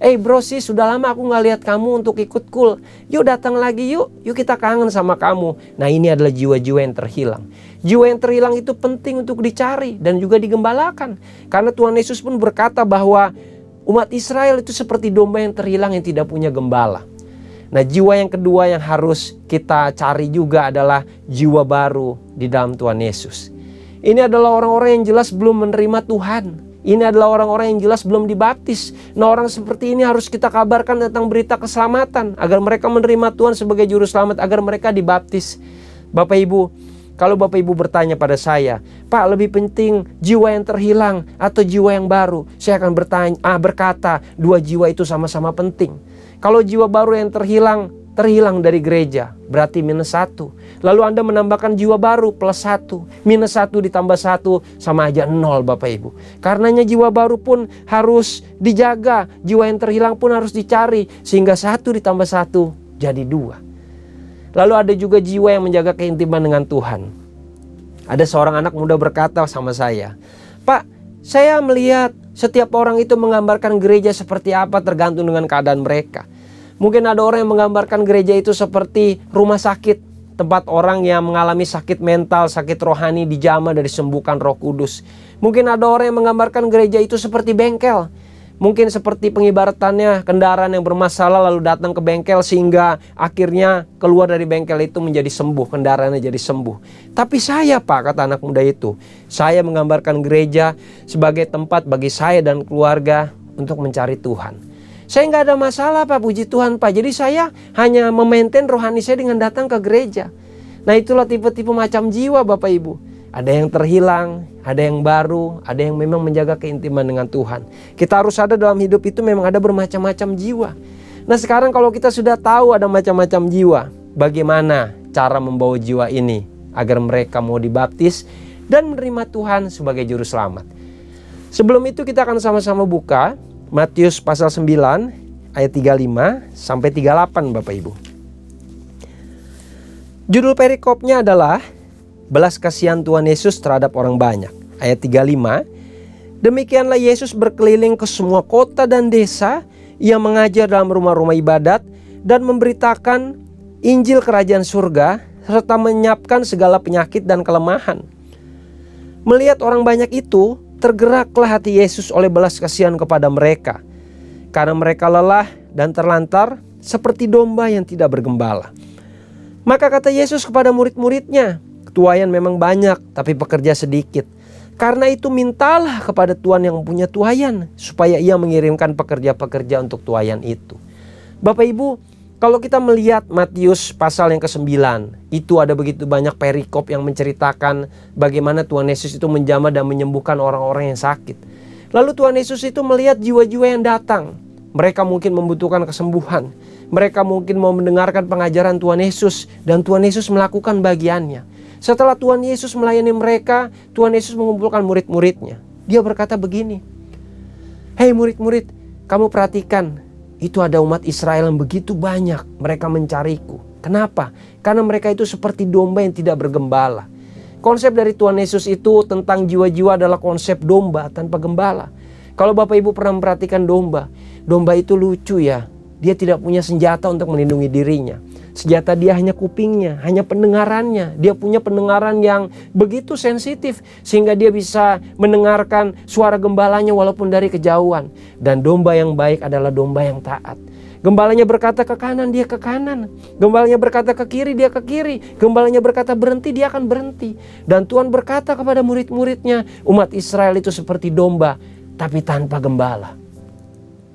Bro sis, sudah lama aku gak lihat kamu untuk ikut cool. Yuk datang lagi yuk kita kangen sama kamu. Nah ini adalah jiwa-jiwa yang terhilang. Jiwa yang terhilang itu penting untuk dicari dan juga digembalakan. Karena Tuhan Yesus pun berkata bahwa umat Israel itu seperti domba yang terhilang yang tidak punya gembala. Nah jiwa yang kedua yang harus kita cari juga adalah jiwa baru di dalam Tuhan Yesus. Ini adalah orang-orang yang jelas belum menerima Tuhan. Ini adalah orang-orang yang jelas belum dibaptis. Nah orang seperti ini harus kita kabarkan tentang berita keselamatan. Agar mereka menerima Tuhan sebagai juru selamat. Agar mereka dibaptis. Bapak Ibu, kalau Bapak Ibu bertanya pada saya, Pak lebih penting jiwa yang terhilang atau jiwa yang baru? Saya akan berkata 2 jiwa itu sama-sama penting. Kalau jiwa baru yang terhilang dari gereja, berarti -1. Lalu Anda menambahkan jiwa baru +1. -1 ditambah 1 sama aja 0 Bapak Ibu. Karenanya jiwa baru pun harus dijaga. Jiwa yang terhilang pun harus dicari. Sehingga 1 ditambah 1 jadi 2. Lalu ada juga jiwa yang menjaga keintiman dengan Tuhan. Ada seorang anak muda berkata sama saya, Pak, saya melihat setiap orang itu menggambarkan gereja seperti apa tergantung dengan keadaan mereka. Mungkin ada orang yang menggambarkan gereja itu seperti rumah sakit, tempat orang yang mengalami sakit mental, sakit rohani dijamah dan disembuhkan Roh Kudus. Mungkin ada orang yang menggambarkan gereja itu seperti bengkel. Mungkin seperti pengibaratannya kendaraan yang bermasalah lalu datang ke bengkel sehingga akhirnya keluar dari bengkel itu menjadi sembuh, kendaraannya jadi sembuh. Tapi saya Pak, kata anak muda itu, saya menggambarkan gereja sebagai tempat bagi saya dan keluarga untuk mencari Tuhan. Saya nggak ada masalah Pak, puji Tuhan Pak. Jadi saya hanya memaintain rohani saya dengan datang ke gereja. Nah itulah tipe-tipe macam jiwa Bapak Ibu. Ada yang terhilang, ada yang baru, ada yang memang menjaga keintiman dengan Tuhan. Kita harus ada dalam hidup itu memang ada bermacam-macam jiwa. Nah sekarang kalau kita sudah tahu ada macam-macam jiwa, bagaimana cara membawa jiwa ini agar mereka mau dibaptis dan menerima Tuhan sebagai juru selamat. Sebelum itu kita akan sama-sama buka Matius pasal 9 ayat 35 sampai 38 Bapak Ibu. Judul perikopnya adalah belas kasihan Tuhan Yesus terhadap orang banyak. Ayat 35. Demikianlah Yesus berkeliling ke semua kota dan desa. Ia mengajar dalam rumah-rumah ibadat dan memberitakan Injil kerajaan surga serta menyiapkan segala penyakit dan kelemahan. Melihat orang banyak itu, tergeraklah hati Yesus oleh belas kasihan kepada mereka. Karena mereka lelah dan terlantar seperti domba yang tidak bergembala. Maka kata Yesus kepada murid-muridnya, tuayan memang banyak tapi pekerja sedikit. Karena itu mintalah kepada Tuhan yang punya tuayan supaya ia mengirimkan pekerja-pekerja untuk tuayan itu. Bapak Ibu, kalau kita melihat Matius pasal yang ke-9, itu ada begitu banyak perikop yang menceritakan bagaimana Tuhan Yesus itu menjamah dan menyembuhkan orang-orang yang sakit. Lalu Tuhan Yesus itu melihat jiwa-jiwa yang datang. Mereka mungkin membutuhkan kesembuhan. Mereka mungkin mau mendengarkan pengajaran Tuhan Yesus dan Tuhan Yesus melakukan bagiannya. Setelah Tuhan Yesus melayani mereka, Tuhan Yesus mengumpulkan murid-muridnya. Dia berkata begini, "Hei murid-murid, kamu perhatikan. Itu ada umat Israel yang begitu banyak, mereka mencariku. Kenapa? Karena mereka itu seperti domba yang tidak bergembala." Konsep dari Tuhan Yesus itu tentang jiwa-jiwa adalah konsep domba tanpa gembala. Kalau Bapak Ibu pernah memperhatikan domba, domba itu lucu ya. Dia tidak punya senjata untuk melindungi dirinya. Senjata dia hanya kupingnya, hanya pendengarannya. Dia punya pendengaran yang begitu sensitif sehingga dia bisa mendengarkan suara gembalanya walaupun dari kejauhan. Dan domba yang baik adalah domba yang taat. Gembalanya berkata ke kanan, dia ke kanan. Gembalanya berkata ke kiri, dia ke kiri. Gembalanya berkata berhenti, dia akan berhenti. Dan Tuhan berkata kepada murid-muridnya, umat Israel itu seperti domba tapi tanpa gembala.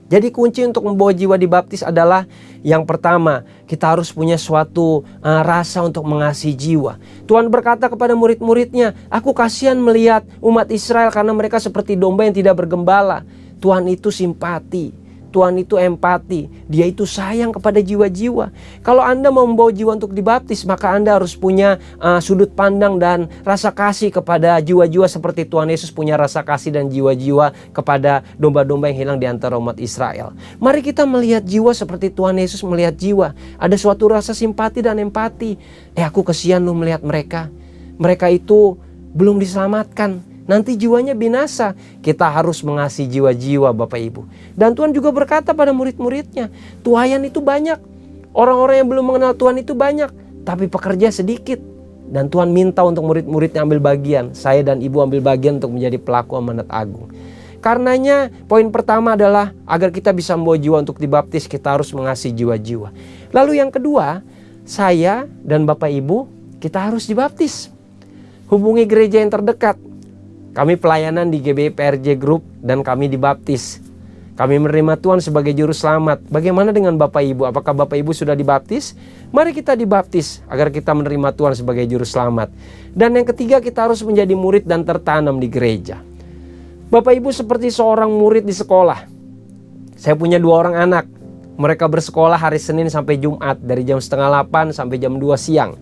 Jadi kunci untuk membawa jiwa dibaptis adalah yang pertama, kita harus punya suatu rasa untuk mengasihi jiwa. Tuhan berkata kepada murid-muridnya, aku kasihan melihat umat Israel karena mereka seperti domba yang tidak bergembala. Tuhan itu simpati. Tuhan itu empati, dia itu sayang kepada jiwa-jiwa. Kalau Anda mau membawa jiwa untuk dibaptis, maka Anda harus punya sudut pandang dan rasa kasih kepada jiwa-jiwa seperti Tuhan Yesus punya rasa kasih dan jiwa-jiwa kepada domba-domba yang hilang di antara umat Israel. Mari kita melihat jiwa seperti Tuhan Yesus melihat jiwa. Ada suatu rasa simpati dan empati. Aku kesian lu melihat mereka. Mereka itu belum diselamatkan. Nanti jiwanya binasa. Kita harus mengasihi jiwa-jiwa Bapak Ibu. Dan Tuhan juga berkata pada murid-muridnya, tuaian itu banyak. Orang-orang yang belum mengenal Tuhan itu banyak. Tapi pekerja sedikit. Dan Tuhan minta untuk murid-muridnya ambil bagian. Saya dan Ibu ambil bagian untuk menjadi pelaku amanat agung. Karenanya poin pertama adalah agar kita bisa membawa jiwa untuk dibaptis, kita harus mengasihi jiwa-jiwa. Lalu yang kedua, saya dan Bapak Ibu, kita harus dibaptis. Hubungi gereja yang terdekat. Kami pelayanan di GBI PRJ Group dan kami dibaptis. Kami menerima Tuhan sebagai juru selamat. Bagaimana dengan Bapak Ibu? Apakah Bapak Ibu sudah dibaptis? Mari kita dibaptis agar kita menerima Tuhan sebagai juru selamat. Dan yang ketiga, kita harus menjadi murid dan tertanam di gereja. Bapak Ibu seperti seorang murid di sekolah. Saya punya 2 orang anak. Mereka bersekolah hari Senin sampai Jumat dari jam 7:30 sampai jam 2 siang.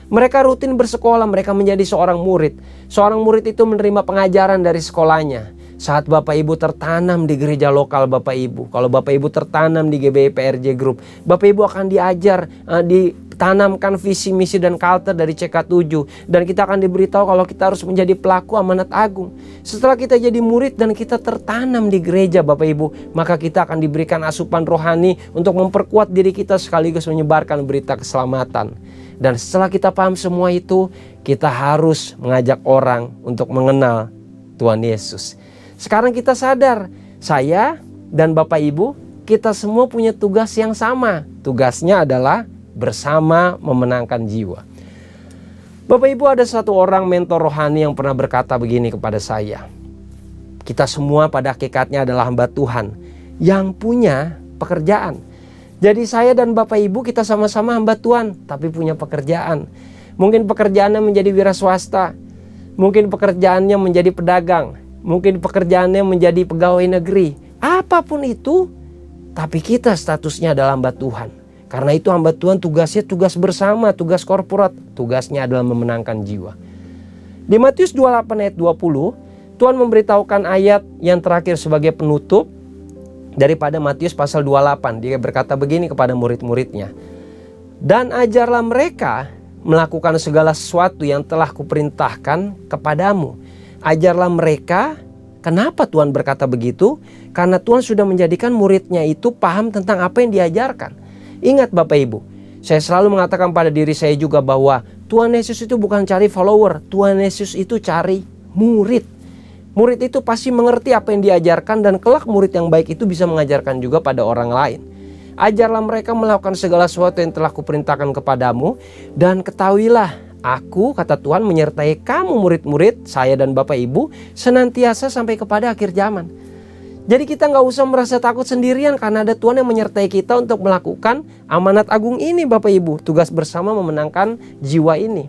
Mereka rutin bersekolah, mereka menjadi seorang murid. Seorang murid itu menerima pengajaran dari sekolahnya. Saat Bapak Ibu tertanam di gereja lokal Bapak Ibu, kalau Bapak Ibu tertanam di GBI PRJ Group, Bapak Ibu akan diajar, ditanamkan visi, misi, dan culture dari CK7. Dan kita akan diberitahu kalau kita harus menjadi pelaku amanat agung. Setelah kita jadi murid dan kita tertanam di gereja Bapak Ibu, maka kita akan diberikan asupan rohani untuk memperkuat diri kita sekaligus menyebarkan berita keselamatan. Dan setelah kita paham semua itu, kita harus mengajak orang untuk mengenal Tuhan Yesus. Sekarang kita sadar, saya dan Bapak Ibu, kita semua punya tugas yang sama. Tugasnya adalah bersama memenangkan jiwa. Bapak Ibu, ada satu orang mentor rohani yang pernah berkata begini kepada saya. Kita semua pada hakikatnya adalah hamba Tuhan yang punya pekerjaan. Jadi saya dan Bapak Ibu kita sama-sama hamba Tuhan, tapi punya pekerjaan. Mungkin pekerjaannya menjadi wira swasta, mungkin pekerjaannya menjadi pedagang, mungkin pekerjaannya menjadi pegawai negeri. Apapun itu, tapi kita statusnya adalah hamba Tuhan. Karena itu hamba Tuhan tugasnya tugas bersama, tugas korporat, tugasnya adalah memenangkan jiwa. Di Matius 28 ayat 20, Tuhan memberitahukan ayat yang terakhir sebagai penutup daripada Matius pasal 28. Dia berkata begini kepada murid-muridnya. Dan ajarlah mereka melakukan segala sesuatu yang telah kuperintahkan kepadamu. Ajarlah mereka. Kenapa Tuhan berkata begitu? Karena Tuhan sudah menjadikan muridnya itu paham tentang apa yang diajarkan. Ingat Bapak Ibu, saya selalu mengatakan pada diri saya juga bahwa Tuhan Yesus itu bukan cari follower. Tuhan Yesus itu cari murid. Murid itu pasti mengerti apa yang diajarkan dan kelak murid yang baik itu bisa mengajarkan juga pada orang lain. Ajarlah mereka melakukan segala sesuatu yang telah kuperintahkan kepadamu. Dan ketahuilah, aku, kata Tuhan, menyertai kamu murid-murid, saya dan Bapak Ibu, senantiasa sampai kepada akhir zaman. Jadi kita gak usah merasa takut sendirian karena ada Tuhan yang menyertai kita untuk melakukan amanat agung ini Bapak Ibu. Tugas bersama memenangkan jiwa ini.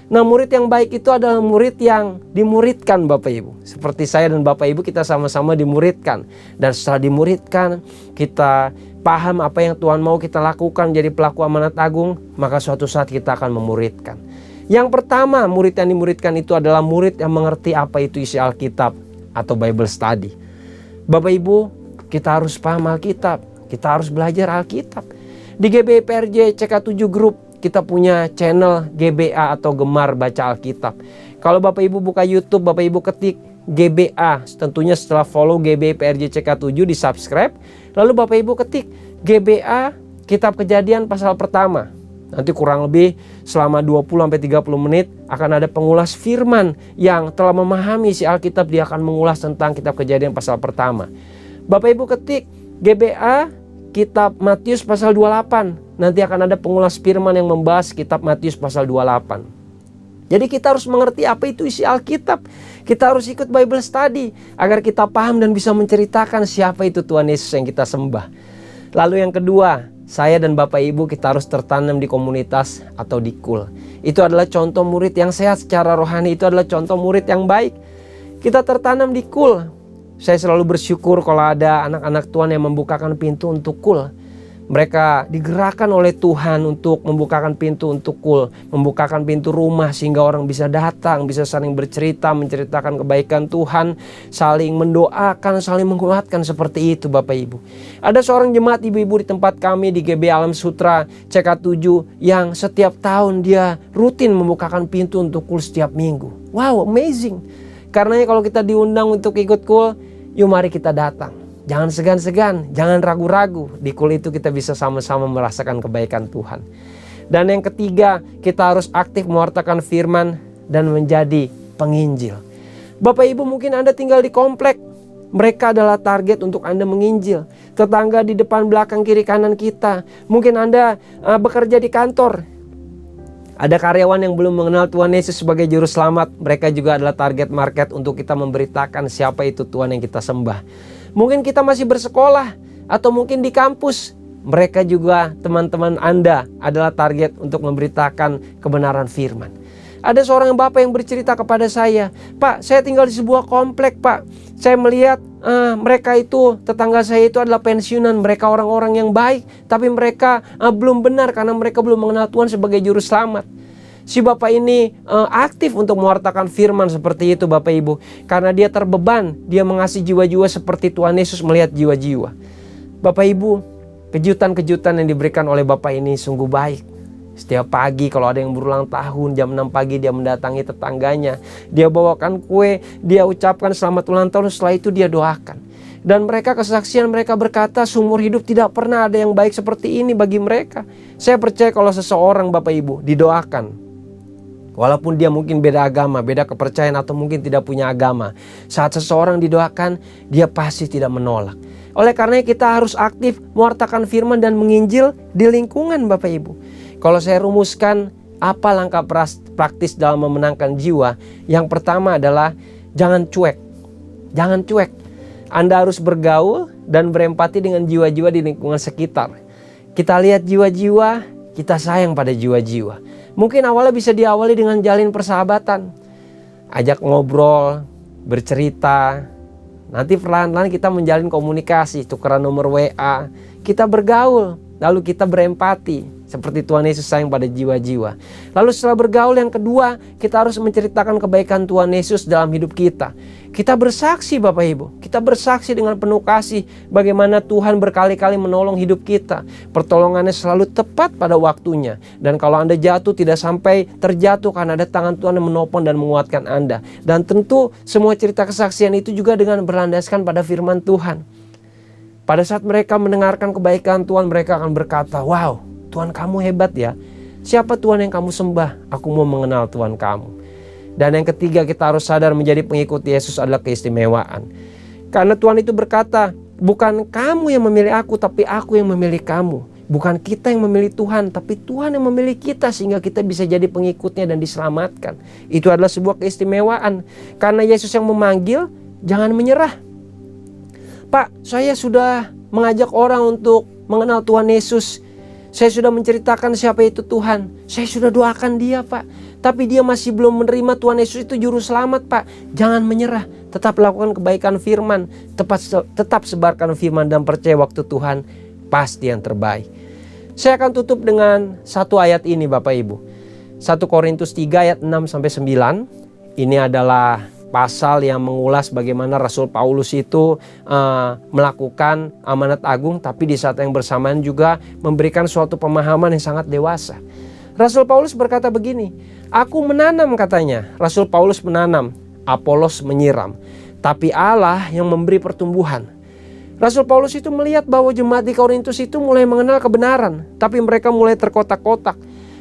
Nah, murid yang baik itu adalah murid yang dimuridkan Bapak Ibu. Seperti saya dan Bapak Ibu kita sama-sama dimuridkan. Dan setelah dimuridkan, kita paham apa yang Tuhan mau kita lakukan jadi pelaku amanat agung, maka suatu saat kita akan memuridkan. Yang pertama, murid yang dimuridkan itu adalah murid yang mengerti apa itu isi Alkitab atau Bible Study. Bapak Ibu, kita harus paham Alkitab, kita harus belajar Alkitab. Di GBI PRJ CK7 Group, kita punya channel GBA atau Gemar Baca Alkitab. Kalau Bapak Ibu buka YouTube, Bapak Ibu ketik GBA. Tentunya setelah follow GBI PRJ CK7 di subscribe. Lalu Bapak Ibu ketik GBA Kitab Kejadian pasal pertama. Nanti kurang lebih selama 20-30 menit akan ada pengulas firman yang telah memahami isi Alkitab. Dia akan mengulas tentang kitab Kejadian pasal pertama. Bapak Ibu ketik GBA kitab Matius pasal 28. Nanti akan ada pengulas firman yang membahas kitab Matius pasal 28. Jadi kita harus mengerti apa itu isi Alkitab. Kita harus ikut Bible study agar kita paham dan bisa menceritakan siapa itu Tuhan Yesus yang kita sembah. Lalu yang kedua, saya dan Bapak Ibu kita harus tertanam di komunitas atau di kul. Itu adalah contoh murid yang sehat secara rohani. Itu adalah contoh murid yang baik. Kita tertanam di kul. Saya selalu bersyukur kalau ada anak-anak Tuhan yang membukakan pintu untuk kul. Mereka digerakkan oleh Tuhan untuk membukakan pintu untuk kul, membukakan pintu rumah sehingga orang bisa datang, bisa saling bercerita, menceritakan kebaikan Tuhan, saling mendoakan, saling menguatkan, seperti itu Bapak Ibu. Ada seorang jemaat ibu-ibu di tempat kami di GB Alam Sutra CK7 yang setiap tahun dia rutin membukakan pintu untuk kul setiap minggu. Wow, amazing. Karenanya kalau kita diundang untuk ikut kul, yuk mari kita datang. Jangan segan-segan, jangan ragu-ragu. Di kul itu kita bisa sama-sama merasakan kebaikan Tuhan. Dan yang ketiga, kita harus aktif mewartakan firman dan menjadi penginjil. Bapak Ibu, mungkin Anda tinggal di komplek. Mereka adalah target untuk Anda menginjil. Tetangga di depan, belakang, kiri, kanan kita. Mungkin Anda bekerja di kantor. Ada karyawan yang belum mengenal Tuhan Yesus sebagai juru selamat. Mereka juga adalah target market untuk kita memberitakan siapa itu Tuhan yang kita sembah. Mungkin kita masih bersekolah atau mungkin di kampus. Mereka juga teman-teman Anda adalah target untuk memberitakan kebenaran firman. Ada seorang bapak yang bercerita kepada saya, "Pak, saya tinggal di sebuah komplek, Pak. Saya melihat mereka itu, tetangga saya itu adalah pensiunan. Mereka orang-orang yang baik, tapi mereka belum benar karena mereka belum mengenal Tuhan sebagai juru selamat." Si bapak ini aktif untuk mewartakan firman seperti itu Bapak Ibu. Karena dia terbeban, dia mengasihi jiwa-jiwa seperti Tuhan Yesus melihat jiwa-jiwa. Bapak Ibu, kejutan-kejutan yang diberikan oleh bapak ini sungguh baik. Setiap pagi kalau ada yang berulang tahun, jam 6 pagi dia mendatangi tetangganya. Dia bawakan kue, dia ucapkan selamat ulang tahun, setelah itu dia doakan. Dan mereka kesaksian mereka berkata seumur hidup tidak pernah ada yang baik seperti ini bagi mereka. Saya percaya kalau seseorang Bapak Ibu didoakan, walaupun dia mungkin beda agama, beda kepercayaan atau mungkin tidak punya agama, saat seseorang didoakan, dia pasti tidak menolak. Oleh karena kita harus aktif mewartakan firman dan menginjil di lingkungan Bapak Ibu. Kalau saya rumuskan apa langkah praktis dalam memenangkan jiwa, yang pertama adalah jangan cuek. Jangan cuek. Anda harus bergaul dan berempati dengan jiwa-jiwa di lingkungan sekitar. Kita lihat jiwa-jiwa, kita sayang pada jiwa-jiwa. Mungkin awalnya bisa diawali dengan jalin persahabatan. Ajak ngobrol, bercerita. Nanti perlahan-lahan kita menjalin komunikasi, tukeran nomor WA. Kita bergaul, lalu kita berempati. Seperti Tuhan Yesus sayang pada jiwa-jiwa. Lalu setelah bergaul yang kedua, kita harus menceritakan kebaikan Tuhan Yesus dalam hidup kita. Kita bersaksi Bapak Ibu. Kita bersaksi dengan penuh kasih bagaimana Tuhan berkali-kali menolong hidup kita. Pertolongannya selalu tepat pada waktunya. Dan kalau Anda jatuh tidak sampai terjatuh karena ada tangan Tuhan yang menopang dan menguatkan Anda. Dan tentu semua cerita kesaksian itu juga dengan berlandaskan pada firman Tuhan. Pada saat mereka mendengarkan kebaikan Tuhan, mereka akan berkata, "Wow, Tuhan kamu hebat ya. Siapa Tuhan yang kamu sembah? Aku mau mengenal Tuhan kamu." Dan yang ketiga, kita harus sadar menjadi pengikut Yesus adalah keistimewaan. Karena Tuhan itu berkata, bukan kamu yang memilih aku, tapi aku yang memilih kamu. Bukan kita yang memilih Tuhan, tapi Tuhan yang memilih kita sehingga kita bisa jadi pengikutnya dan diselamatkan. Itu adalah sebuah keistimewaan. Karena Yesus yang memanggil, jangan menyerah. "Pak, saya sudah mengajak orang untuk mengenal Tuhan Yesus. Saya sudah menceritakan siapa itu Tuhan. Saya sudah doakan dia, Pak. Tapi dia masih belum menerima Tuhan Yesus itu juru selamat, Pak." Jangan menyerah. Tetap lakukan kebaikan firman. Tetap sebarkan firman dan percaya waktu Tuhan pasti yang terbaik. Saya akan tutup dengan satu ayat ini Bapak Ibu. 1 Korintus 3 ayat 6-9. Ini adalah pasal yang mengulas bagaimana Rasul Paulus itu melakukan amanat agung, tapi di saat yang bersamaan juga memberikan suatu pemahaman yang sangat dewasa. Rasul Paulus berkata begini, "Aku menanam," katanya. Rasul Paulus menanam, Apolos menyiram, tapi Allah yang memberi pertumbuhan. Rasul Paulus itu melihat bahwa jemaat di Korintus itu mulai mengenal kebenaran, tapi mereka mulai terkotak-kotak.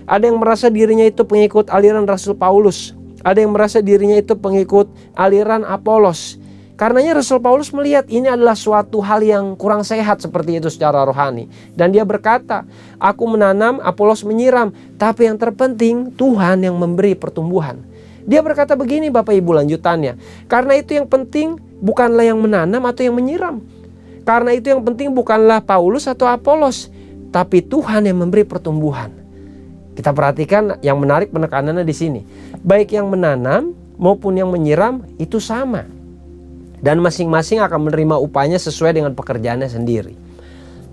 Ada yang merasa dirinya itu pengikut aliran Rasul Paulus. Ada yang merasa dirinya itu pengikut aliran Apolos. Karenanya Rasul Paulus melihat ini adalah suatu hal yang kurang sehat seperti itu secara rohani. Dan dia berkata, aku menanam, Apolos menyiram. Tapi yang terpenting Tuhan yang memberi pertumbuhan. Dia berkata begini Bapak Ibu lanjutannya. Karena itu yang penting bukanlah yang menanam atau yang menyiram. Karena itu yang penting bukanlah Paulus atau Apolos. Tapi Tuhan yang memberi pertumbuhan. Kita perhatikan yang menarik penekanannya di sini. Baik yang menanam maupun yang menyiram itu sama. Dan masing-masing akan menerima upahnya sesuai dengan pekerjaannya sendiri.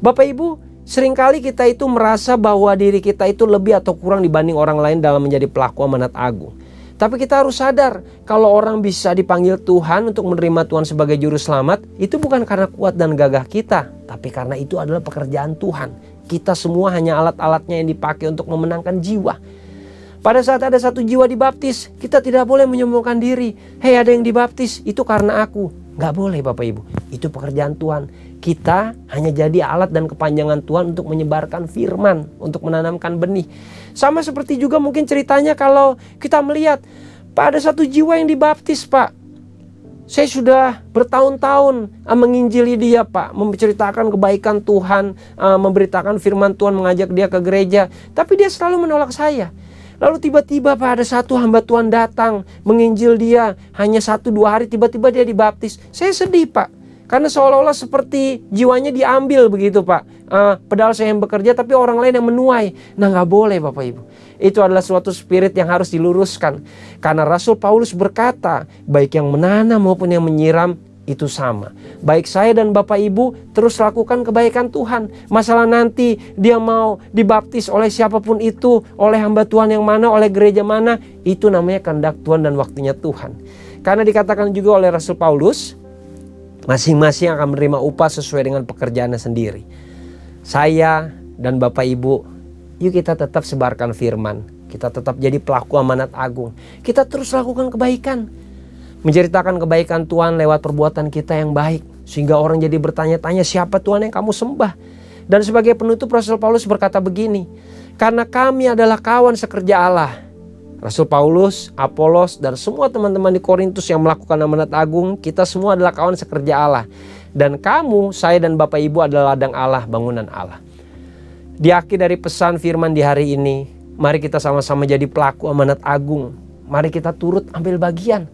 Bapak Ibu, seringkali kita itu merasa bahwa diri kita itu lebih atau kurang dibanding orang lain dalam menjadi pelaku amanat agung. Tapi kita harus sadar kalau orang bisa dipanggil Tuhan untuk menerima Tuhan sebagai juru selamat, itu bukan karena kuat dan gagah kita, tapi karena itu adalah pekerjaan Tuhan. Kita semua hanya alat-alatnya yang dipakai untuk memenangkan jiwa. Pada saat ada satu jiwa dibaptis, kita tidak boleh menyombongkan diri. Hei, ada yang dibaptis, itu karena aku. Gak boleh Bapak Ibu, itu pekerjaan Tuhan. Kita hanya jadi alat dan kepanjangan Tuhan untuk menyebarkan firman, untuk menanamkan benih. Sama seperti juga mungkin ceritanya kalau kita melihat, Pak, ada satu jiwa yang dibaptis Pak. Saya sudah bertahun-tahun menginjili dia Pak, menceritakan kebaikan Tuhan, memberitakan firman Tuhan, mengajak dia ke gereja. Tapi dia selalu menolak saya. Lalu tiba-tiba Pak ada satu hamba Tuhan datang, menginjil dia hanya 1-2 hari, tiba-tiba dia dibaptis. Saya sedih Pak, karena seolah-olah seperti jiwanya diambil begitu Pak. Padahal saya yang bekerja tapi orang lain yang menuai. Nah gak boleh Bapak Ibu. Itu adalah suatu spirit yang harus diluruskan. Karena Rasul Paulus berkata, baik yang menanam maupun yang menyiram itu sama. Baik saya dan Bapak Ibu terus lakukan kebaikan Tuhan. Masalah nanti dia mau dibaptis oleh siapapun itu, oleh hamba Tuhan yang mana, oleh gereja mana, itu namanya kehendak Tuhan dan waktunya Tuhan. Karena dikatakan juga oleh Rasul Paulus, masing-masing akan menerima upah sesuai dengan pekerjaannya sendiri. Saya dan Bapak Ibu, yuk kita tetap sebarkan firman. Kita tetap jadi pelaku amanat agung. Kita terus lakukan kebaikan. Menceritakan kebaikan Tuhan lewat perbuatan kita yang baik. Sehingga orang jadi bertanya-tanya, siapa Tuhan yang kamu sembah? Dan sebagai penutup Rasul Paulus berkata begini, karena kami adalah kawan sekerja Allah. Rasul Paulus, Apolos, dan semua teman-teman di Korintus yang melakukan amanat agung, kita semua adalah kawan sekerja Allah. Dan kamu, saya dan Bapak Ibu adalah ladang Allah, bangunan Allah. Di akhir dari pesan firman di hari ini, mari kita sama-sama jadi pelaku amanat agung. Mari kita turut ambil bagian.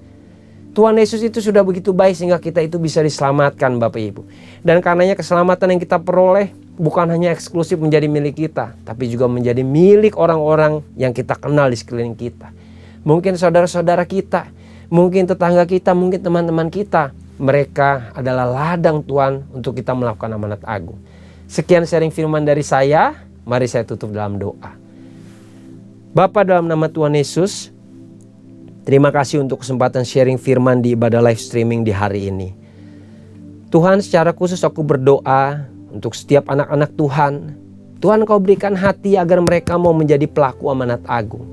Tuhan Yesus itu sudah begitu baik sehingga kita itu bisa diselamatkan Bapak Ibu. Dan karenanya keselamatan yang kita peroleh bukan hanya eksklusif menjadi milik kita, tapi juga menjadi milik orang-orang yang kita kenal di sekeliling kita. Mungkin saudara-saudara kita, mungkin tetangga kita, mungkin teman-teman kita. Mereka adalah ladang Tuhan untuk kita melakukan amanat agung. Sekian sharing firman dari saya. Mari saya tutup dalam doa. Bapa, dalam nama Tuhan Yesus, terima kasih untuk kesempatan sharing firman di ibadah live streaming di hari ini. Tuhan, secara khusus aku berdoa untuk setiap anak-anak Tuhan. Tuhan, Kau berikan hati agar mereka mau menjadi pelaku amanat agung.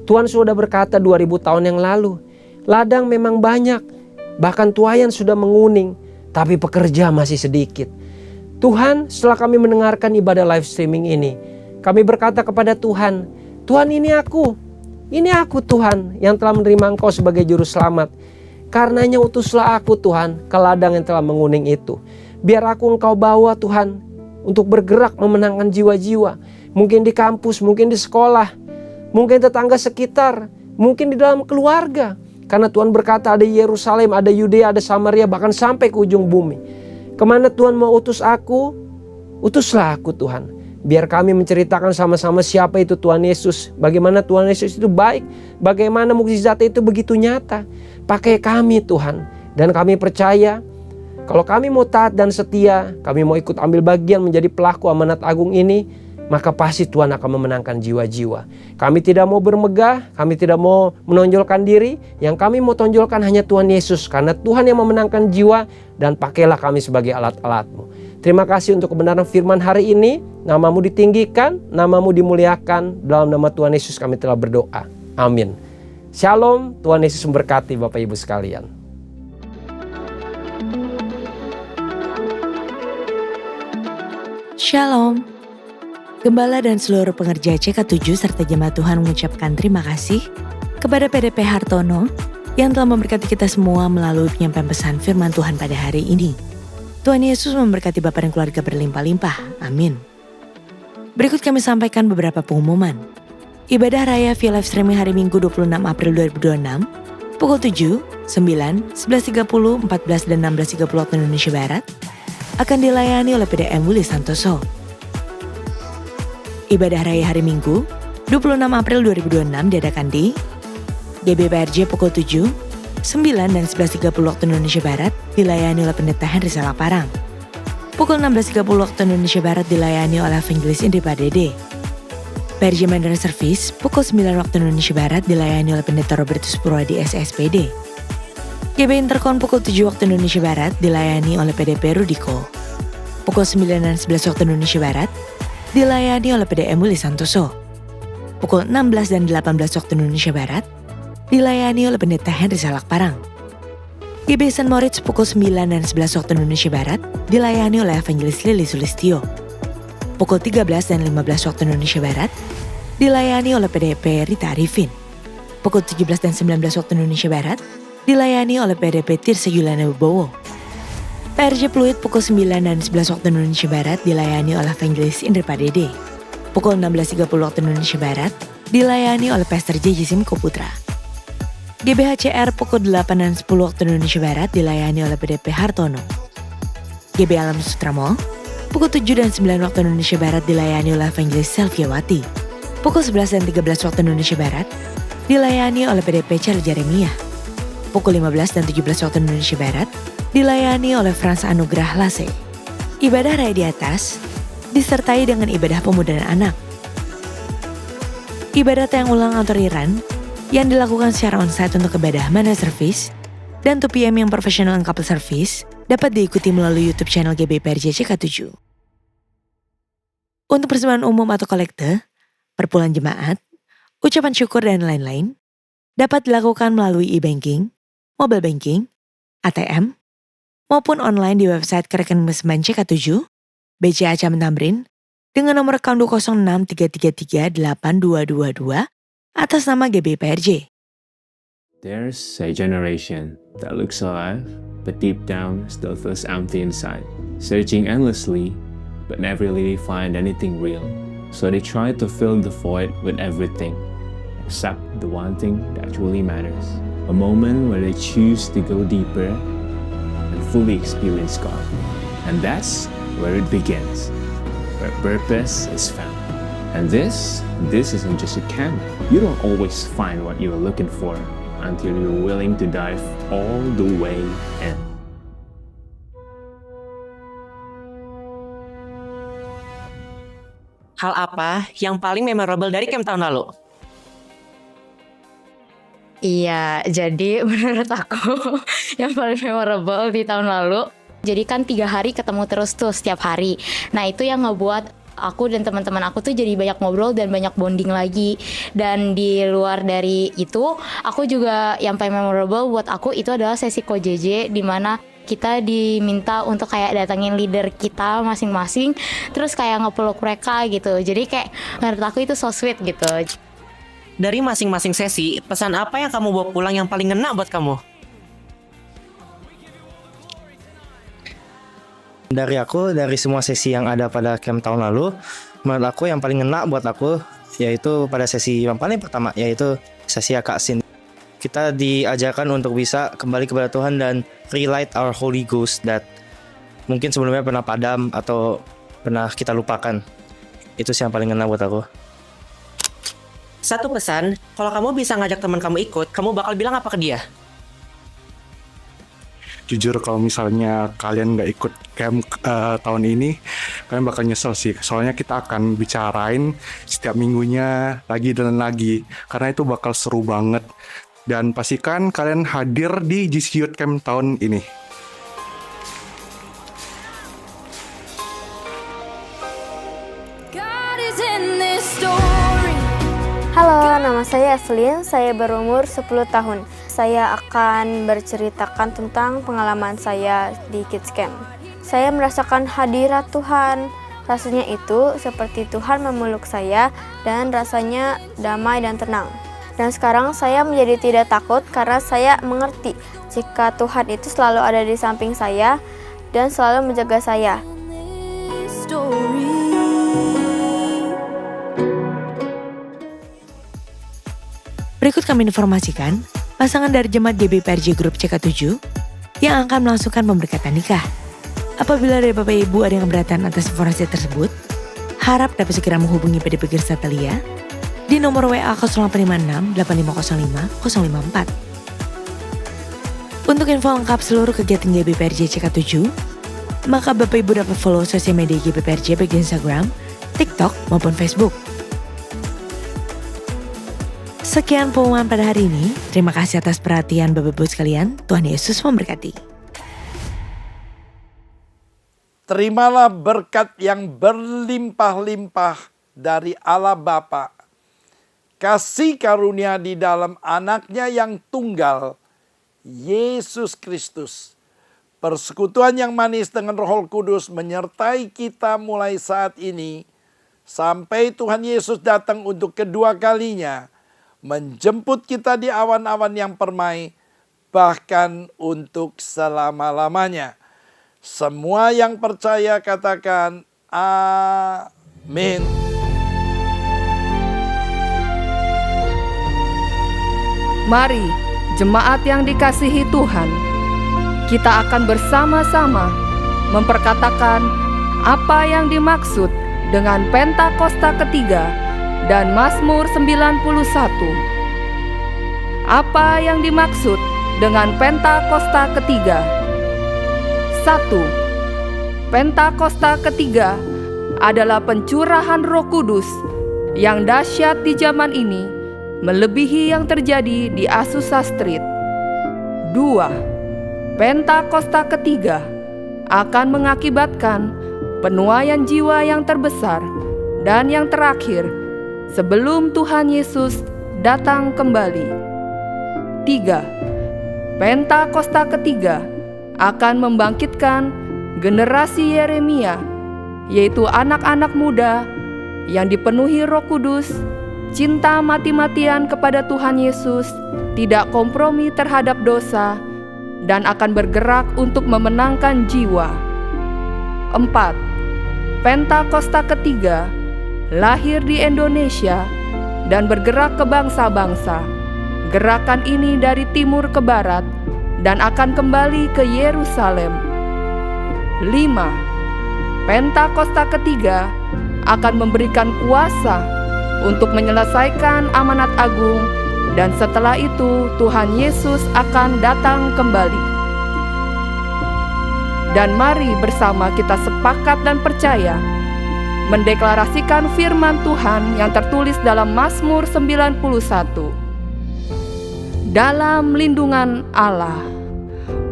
Tuhan sudah berkata 2000 tahun yang lalu, ladang memang banyak, bahkan tuaian sudah menguning, tapi pekerja masih sedikit. Tuhan, setelah kami mendengarkan ibadah live streaming ini, kami berkata kepada Tuhan, Tuhan, ini aku Tuhan yang telah menerima Engkau sebagai juru selamat. Karenanya utuslah aku Tuhan ke ladang yang telah menguning itu. Biar aku Engkau bawa Tuhan untuk bergerak memenangkan jiwa-jiwa. Mungkin di kampus, mungkin di sekolah, mungkin tetangga sekitar, mungkin di dalam keluarga. Karena Tuhan berkata ada Yerusalem, ada Yudea, ada Samaria, bahkan sampai ke ujung bumi. Kemana Tuhan mau utus aku? Utuslah aku Tuhan. Biar kami menceritakan sama-sama siapa itu Tuhan Yesus. Bagaimana Tuhan Yesus itu baik. Bagaimana mukjizatnya itu begitu nyata. Pakai kami Tuhan. Dan kami percaya kalau kami mau taat dan setia, kami mau ikut ambil bagian menjadi pelaku amanat agung ini, maka pasti Tuhan akan memenangkan jiwa-jiwa. Kami tidak mau bermegah, kami tidak mau menonjolkan diri. Yang kami mau tonjolkan hanya Tuhan Yesus. Karena Tuhan yang memenangkan jiwa, dan pakailah kami sebagai alat-alat-Mu. Terima kasih untuk kebenaran firman hari ini. Nama-Mu ditinggikan, Nama-Mu dimuliakan. Dalam nama Tuhan Yesus kami telah berdoa. Amin. Shalom, Tuhan Yesus memberkati Bapak Ibu sekalian. Shalom. Gembala dan seluruh pengerja CK7 serta jemaat Tuhan mengucapkan terima kasih kepada PDP Hartono yang telah memberkati kita semua melalui penyampaian pesan firman Tuhan pada hari ini. Tuhan Yesus memberkati Bapak dan keluarga berlimpah-limpah. Amin. Berikut kami sampaikan beberapa pengumuman. Ibadah Raya via live streaming hari Minggu 26 April 2026 pukul 7, 9, 11.30, 14 dan 16.30 waktu Indonesia Barat akan dilayani oleh PDM Willy Santoso. Ibadah Raya hari Minggu 26 April 2026 diadakan di GBPRJ pukul 7, 9 dan 11.30 waktu Indonesia Barat dilayani oleh Pendeta Henry Salaparang. Pukul 16.30 waktu Indonesia Barat dilayani oleh Evangelis Indri Padede. PRJ Mandarin Service pukul 9 waktu Indonesia Barat dilayani oleh Pendeta Robertus Purwadi SSPD. GB Intercon pukul 7 waktu Indonesia Barat dilayani oleh PDP Rudiko. Pukul 9 dan 11 waktu Indonesia Barat dilayani oleh PDM Willy Santoso. Pukul 16 dan 18 waktu Indonesia Barat dilayani oleh Pendeta Henry Salakparang. GB St. Moritz pukul 9 dan 11 waktu Indonesia Barat dilayani oleh Evangelis Lili Sulistyo. Pukul 13 dan 15 waktu Indonesia Barat dilayani oleh PDP Rita Arifin. Pukul 17 dan 19 waktu Indonesia Barat dilayani oleh PDP Tirsa Yulana Wibowo. PRJ Pluit pukul 9 dan 11 waktu Indonesia Barat dilayani oleh Evangelis Indri Padede. Pukul 16.30 waktu Indonesia Barat dilayani oleh Pastor J. Simko Putra. GBHCR pukul 8 dan 10 waktu Indonesia Barat dilayani oleh PDP Hartono. GB Alam Sutra Mall pukul 7 dan 9 waktu Indonesia Barat dilayani oleh Evangelis Selviawati. Pukul 11 dan 13 waktu Indonesia Barat dilayani oleh PDP Charles Jeremia. Pukul 15 dan 17 waktu Indonesia Barat dilayani oleh Frans Anugrah Lase. Ibadah Raya di atas disertai dengan ibadah pemudaan anak. Ibadah tayang ulang autoriran yang dilakukan secara onsite untuk ibadah Mana Service dan 2PM yang profesional and couple service dapat diikuti melalui YouTube channel GBPRJ CK7. Untuk persembahan umum atau kolekte, perpuluhan jemaat, ucapan syukur dan lain-lain dapat dilakukan melalui e-banking, mobile banking, ATM, maupun online di website rekening persembahan CK7, BCA Camen Tamrin, dengan nomor account 20633382222 atas nama GBPRJ. There's a generation that looks alive, but deep down still feels empty inside, searching endlessly, but never really find anything real. So they try to fill the void with everything, except the one thing that truly matters. A moment where they choose to go deeper and fully experience God. And that's where it begins, where purpose is found. And this isn't just a camp. You don't always find what you're looking for until you're willing to dive all the way in. Hal apa yang paling memorable dari camp tahun lalu? Iya, jadi menurut aku yang paling memorable di tahun lalu, jadi kan 3 hari ketemu terus tuh setiap hari. Nah itu yang ngebuat aku dan teman-teman aku tuh jadi banyak ngobrol dan banyak bonding lagi. Dan di luar dari itu, aku juga yang paling memorable buat aku itu adalah sesi KJJ, di mana kita diminta untuk kayak datangin leader kita masing-masing, terus kayak ngepeluk mereka gitu. Jadi kayak menurut aku itu so sweet gitu. Dari masing-masing sesi, pesan apa yang kamu bawa pulang yang paling ngena buat kamu? Dari semua sesi yang ada pada camp tahun lalu, menurut aku yang paling ngena buat aku yaitu pada sesi yang paling pertama, yaitu sesi Akaksin. Kita diajarkan untuk bisa kembali kepada Tuhan dan relight our Holy Ghost that mungkin sebelumnya pernah padam atau pernah kita lupakan. Itu sih yang paling ngena buat aku. Satu pesan, kalau kamu bisa ngajak teman kamu ikut, kamu bakal bilang apa ke dia? Jujur kalau misalnya kalian nggak ikut camp tahun ini, kalian bakal nyesel sih. Soalnya kita akan bicarain setiap minggunya lagi dan lagi, karena itu bakal seru banget. Dan pastikan kalian hadir di GC Youth Camp tahun ini. Halo, nama saya Evelyn, saya berumur 10 tahun. Saya akan berceritakan tentang pengalaman saya di Kids Camp. Saya merasakan hadirat Tuhan, Rasanya itu seperti Tuhan memeluk saya dan rasanya damai dan tenang. Dan sekarang saya menjadi tidak takut karena saya mengerti jika Tuhan itu selalu ada di samping saya dan selalu menjaga saya. Berikut kami informasikan pasangan dari Jemaat GBPRJ Grup CK7 yang akan melangsungkan pemberkatan nikah. Apabila dari Bapak Ibu ada yang keberatan atas informasi tersebut, harap dapat segera menghubungi PDP Gersa Thalia di nomor WA 0856 8505 054. Untuk info lengkap seluruh kegiatan GBPRJ CK7, maka Bapak Ibu dapat follow sosial media GBPRJ baik di Instagram, TikTok maupun Facebook. Sekian pengumuman pada hari ini. Terima kasih atas perhatian Bapak Ibu sekalian. Tuhan Yesus memberkati. Terimalah berkat yang berlimpah-limpah dari Allah Bapa, kasih karunia di dalam anaknya yang tunggal, Yesus Kristus, persekutuan yang manis dengan Roh Kudus menyertai kita mulai saat ini, sampai Tuhan Yesus datang untuk kedua kalinya, menjemput kita di awan-awan yang permai, bahkan untuk selama-lamanya. Semua yang percaya katakan amin. Mari, jemaat yang dikasihi Tuhan, kita akan bersama-sama memperkatakan apa yang dimaksud dengan Pentakosta ketiga dan Mazmur 91. Apa yang dimaksud dengan Pentakosta ketiga? 1. Pentakosta ketiga adalah pencurahan Roh Kudus yang dahsyat di zaman ini, melebihi yang terjadi di Azusa Street. 2. Pentakosta ketiga akan mengakibatkan penuaian jiwa yang terbesar dan yang terakhir sebelum Tuhan Yesus datang kembali. 3. Pentakosta ketiga akan membangkitkan generasi Yeremia, yaitu anak-anak muda yang dipenuhi Roh Kudus, cinta mati-matian kepada Tuhan Yesus, tidak kompromi terhadap dosa, dan akan bergerak untuk memenangkan jiwa. 4. Pentakosta ketiga lahir di Indonesia dan bergerak ke bangsa-bangsa. Gerakan ini dari timur ke barat dan akan kembali ke Yerusalem. 5. Pentakosta ketiga akan memberikan kuasa untuk menyelesaikan amanat agung, dan setelah itu Tuhan Yesus akan datang kembali. Dan mari bersama kita sepakat dan percaya mendeklarasikan firman Tuhan yang tertulis dalam Mazmur 91. Dalam lindungan Allah,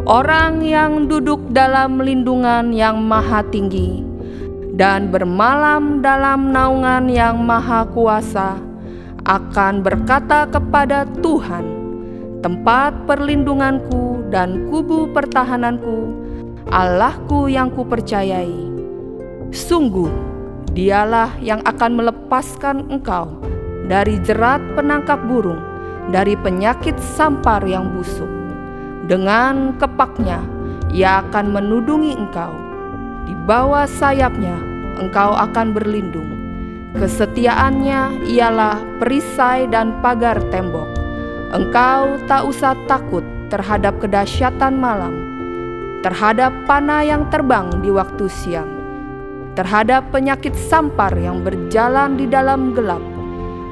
orang yang duduk dalam lindungan yang maha tinggi dan bermalam dalam naungan yang maha kuasa akan berkata kepada Tuhan, tempat perlindunganku dan kubu pertahananku, Allahku yang kupercayai. Sungguh, Dialah yang akan melepaskan engkau dari jerat penangkap burung, dari penyakit sampar yang busuk. Dengan kepaknya Ia akan menudungi engkau, di bawah sayapnya engkau akan berlindung. Kesetiaannya ialah perisai dan pagar tembok. Engkau tak usah takut terhadap kedahsyatan malam, terhadap panah yang terbang di waktu siang, terhadap penyakit sampar yang berjalan di dalam gelap,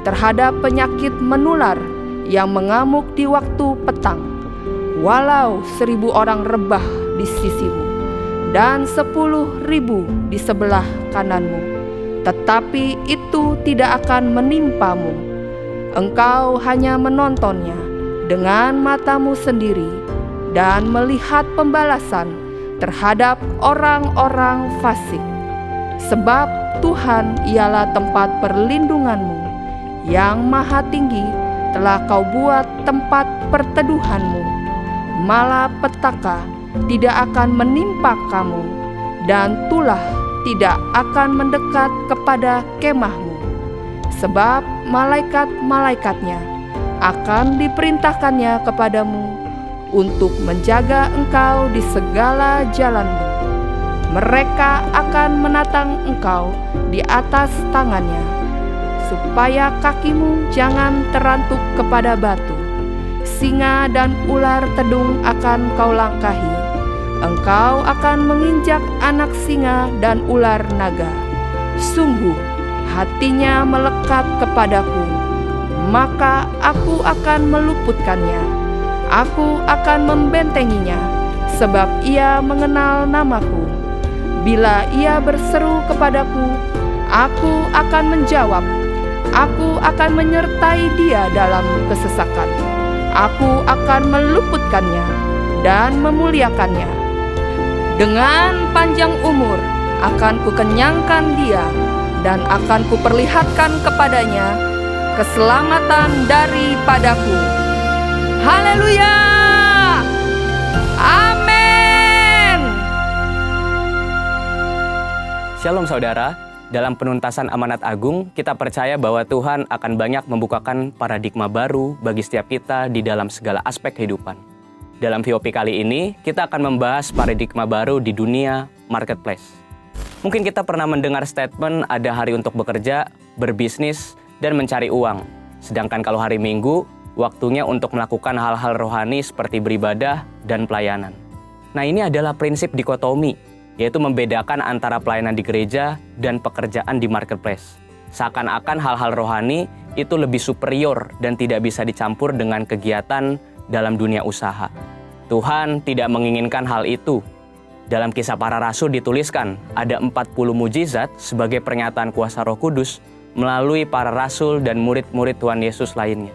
terhadap penyakit menular yang mengamuk di waktu petang. Walau 1.000 orang rebah di sisimu dan 10.000 di sebelah kananmu, tetapi itu tidak akan menimpamu. Engkau hanya menontonnya dengan matamu sendiri dan melihat pembalasan terhadap orang-orang fasik. Sebab Tuhan ialah tempat perlindunganmu, yang maha tinggi telah kau buat tempat perteduhanmu. Malapetaka tidak akan menimpa kamu, dan tulah tidak akan mendekat kepada kemahmu, sebab malaikat-malaikatnya akan diperintahkannya kepadamu untuk menjaga engkau di segala jalanmu. Mereka akan menatang engkau di atas tangannya, supaya kakimu jangan terantuk kepada batu. Singa dan ular tedung akan kau langkahi. Engkau akan menginjak anak singa dan ular naga. Sungguh, hatinya melekat kepadaku, maka aku akan meluputkannya. Aku akan membentenginya, sebab ia mengenal namaku. Bila ia berseru kepadaku, aku akan menjawab. Aku akan menyertai dia dalam kesesakan. Aku akan meluputkannya dan memuliakannya. Dengan panjang umur akan kukenyangkan dia, dan akan kuperlihatkan kepadanya keselamatan daripadaku. Haleluya! Amin! Shalom saudara, dalam penuntasan amanat agung, kita percaya bahwa Tuhan akan banyak membukakan paradigma baru bagi setiap kita di dalam segala aspek kehidupan. Dalam VOP kali ini, kita akan membahas paradigma baru di dunia marketplace. Mungkin kita pernah mendengar statement ada hari untuk bekerja, berbisnis, dan mencari uang. Sedangkan kalau hari Minggu, waktunya untuk melakukan hal-hal rohani seperti beribadah dan pelayanan. Nah, ini adalah prinsip dikotomi, yaitu membedakan antara pelayanan di gereja dan pekerjaan di marketplace. Seakan-akan hal-hal rohani itu lebih superior dan tidak bisa dicampur dengan kegiatan dalam dunia usaha. Tuhan tidak menginginkan hal itu. Dalam Kisah Para Rasul dituliskan, ada 40 mujizat sebagai pernyataan kuasa Roh Kudus melalui para rasul dan murid-murid Tuhan Yesus lainnya.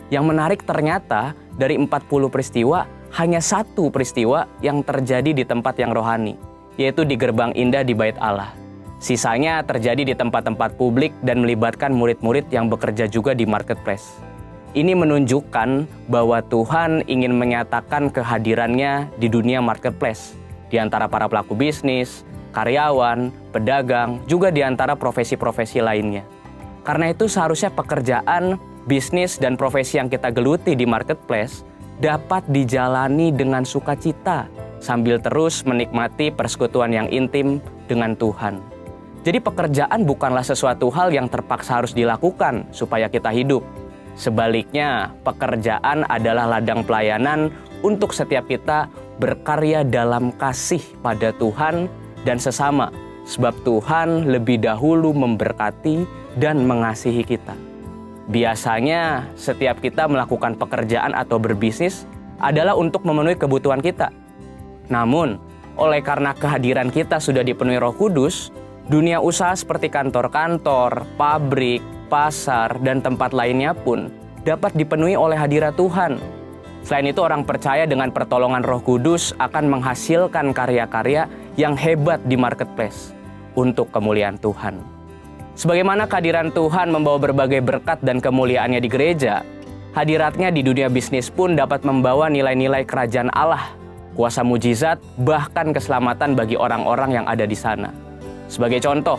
Yang menarik ternyata dari 40 peristiwa, hanya satu peristiwa yang terjadi di tempat yang rohani, yaitu di gerbang indah di Bait Allah. Sisanya terjadi di tempat-tempat publik dan melibatkan murid-murid yang bekerja juga di marketplace. Ini menunjukkan bahwa Tuhan ingin menyatakan kehadirannya di dunia marketplace, di antara para pelaku bisnis, karyawan, pedagang, juga di antara profesi-profesi lainnya. Karena itu seharusnya pekerjaan, bisnis, dan profesi yang kita geluti di marketplace dapat dijalani dengan sukacita, sambil terus menikmati persekutuan yang intim dengan Tuhan. Jadi pekerjaan bukanlah sesuatu hal yang terpaksa harus dilakukan supaya kita hidup. Sebaliknya, pekerjaan adalah ladang pelayanan untuk setiap kita berkarya dalam kasih pada Tuhan dan sesama, sebab Tuhan lebih dahulu memberkati dan mengasihi kita. Biasanya, setiap kita melakukan pekerjaan atau berbisnis adalah untuk memenuhi kebutuhan kita. Namun, oleh karena kehadiran kita sudah dipenuhi Roh Kudus, dunia usaha seperti kantor-kantor, pabrik, pasar, dan tempat lainnya pun dapat dipenuhi oleh hadirat Tuhan. Selain itu, orang percaya dengan pertolongan Roh Kudus akan menghasilkan karya-karya yang hebat di marketplace untuk kemuliaan Tuhan. Sebagaimana kehadiran Tuhan membawa berbagai berkat dan kemuliaannya di gereja, hadiratnya di dunia bisnis pun dapat membawa nilai-nilai kerajaan Allah, kuasa mujizat, bahkan keselamatan bagi orang-orang yang ada di sana. Sebagai contoh,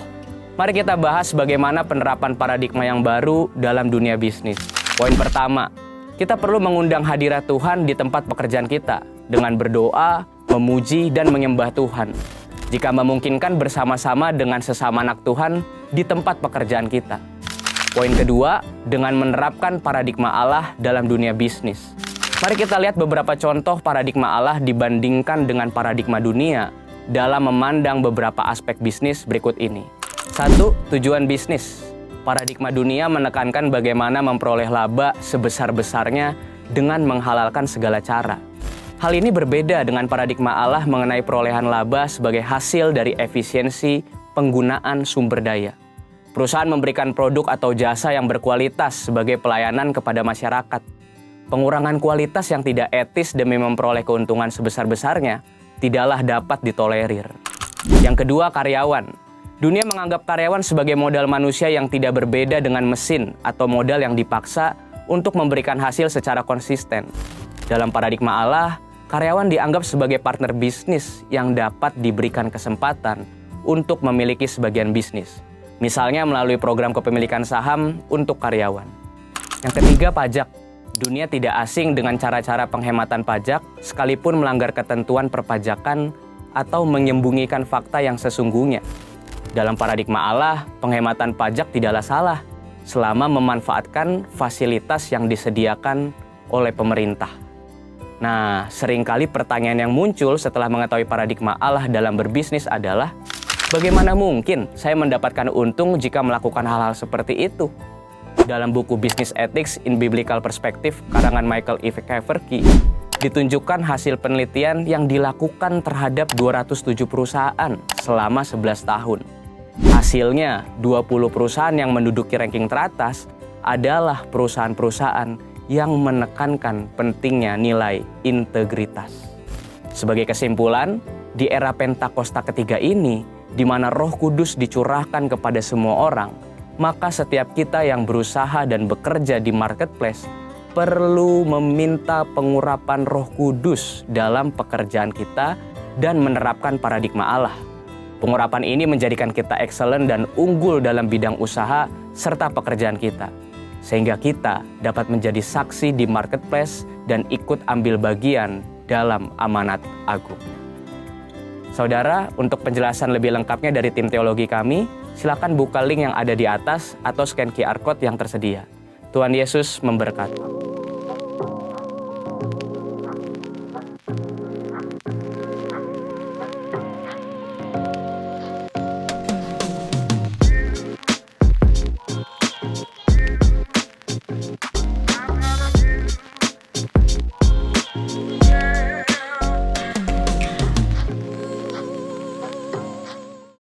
mari kita bahas bagaimana penerapan paradigma yang baru dalam dunia bisnis. Poin pertama, kita perlu mengundang hadirat Tuhan di tempat pekerjaan kita dengan berdoa, memuji, dan menyembah Tuhan. Jika memungkinkan bersama-sama dengan sesama anak Tuhan di tempat pekerjaan kita. Poin kedua, dengan menerapkan paradigma Allah dalam dunia bisnis. Mari kita lihat beberapa contoh paradigma Allah dibandingkan dengan paradigma dunia dalam memandang beberapa aspek bisnis berikut ini. 1. Tujuan bisnis. Paradigma dunia menekankan bagaimana memperoleh laba sebesar-besarnya dengan menghalalkan segala cara. Hal ini berbeda dengan paradigma Allah mengenai perolehan laba sebagai hasil dari efisiensi penggunaan sumber daya. Perusahaan memberikan produk atau jasa yang berkualitas sebagai pelayanan kepada masyarakat. Pengurangan kualitas yang tidak etis demi memperoleh keuntungan sebesar-besarnya tidaklah dapat ditolerir. Yang kedua, karyawan. Dunia menganggap karyawan sebagai modal manusia yang tidak berbeda dengan mesin atau modal yang dipaksa untuk memberikan hasil secara konsisten. Dalam paradigma Allah, karyawan dianggap sebagai partner bisnis yang dapat diberikan kesempatan untuk memiliki sebagian bisnis. Misalnya melalui program kepemilikan saham untuk karyawan. Yang ketiga, pajak. Dunia tidak asing dengan cara-cara penghematan pajak sekalipun melanggar ketentuan perpajakan atau menyembunyikan fakta yang sesungguhnya. Dalam paradigma Allah, penghematan pajak tidaklah salah selama memanfaatkan fasilitas yang disediakan oleh pemerintah. Nah, seringkali pertanyaan yang muncul setelah mengetahui paradigma Allah dalam berbisnis adalah, bagaimana mungkin saya mendapatkan untung jika melakukan hal-hal seperti itu? Dalam buku Business Ethics in Biblical Perspective karangan Michael E. Keverky, ditunjukkan hasil penelitian yang dilakukan terhadap 207 perusahaan selama 11 tahun. Hasilnya, 20 perusahaan yang menduduki ranking teratas adalah perusahaan-perusahaan yang menekankan pentingnya nilai integritas. Sebagai kesimpulan, di era Pentakosta ketiga ini, di mana Roh Kudus dicurahkan kepada semua orang, maka setiap kita yang berusaha dan bekerja di marketplace perlu meminta pengurapan Roh Kudus dalam pekerjaan kita dan menerapkan paradigma Allah. Pengurapan ini menjadikan kita excellent dan unggul dalam bidang usaha serta pekerjaan kita, sehingga kita dapat menjadi saksi di marketplace dan ikut ambil bagian dalam amanat agung. Saudara, untuk penjelasan lebih lengkapnya dari tim teologi kami, silakan buka link yang ada di atas atau scan QR Code yang tersedia. Tuhan Yesus memberkati.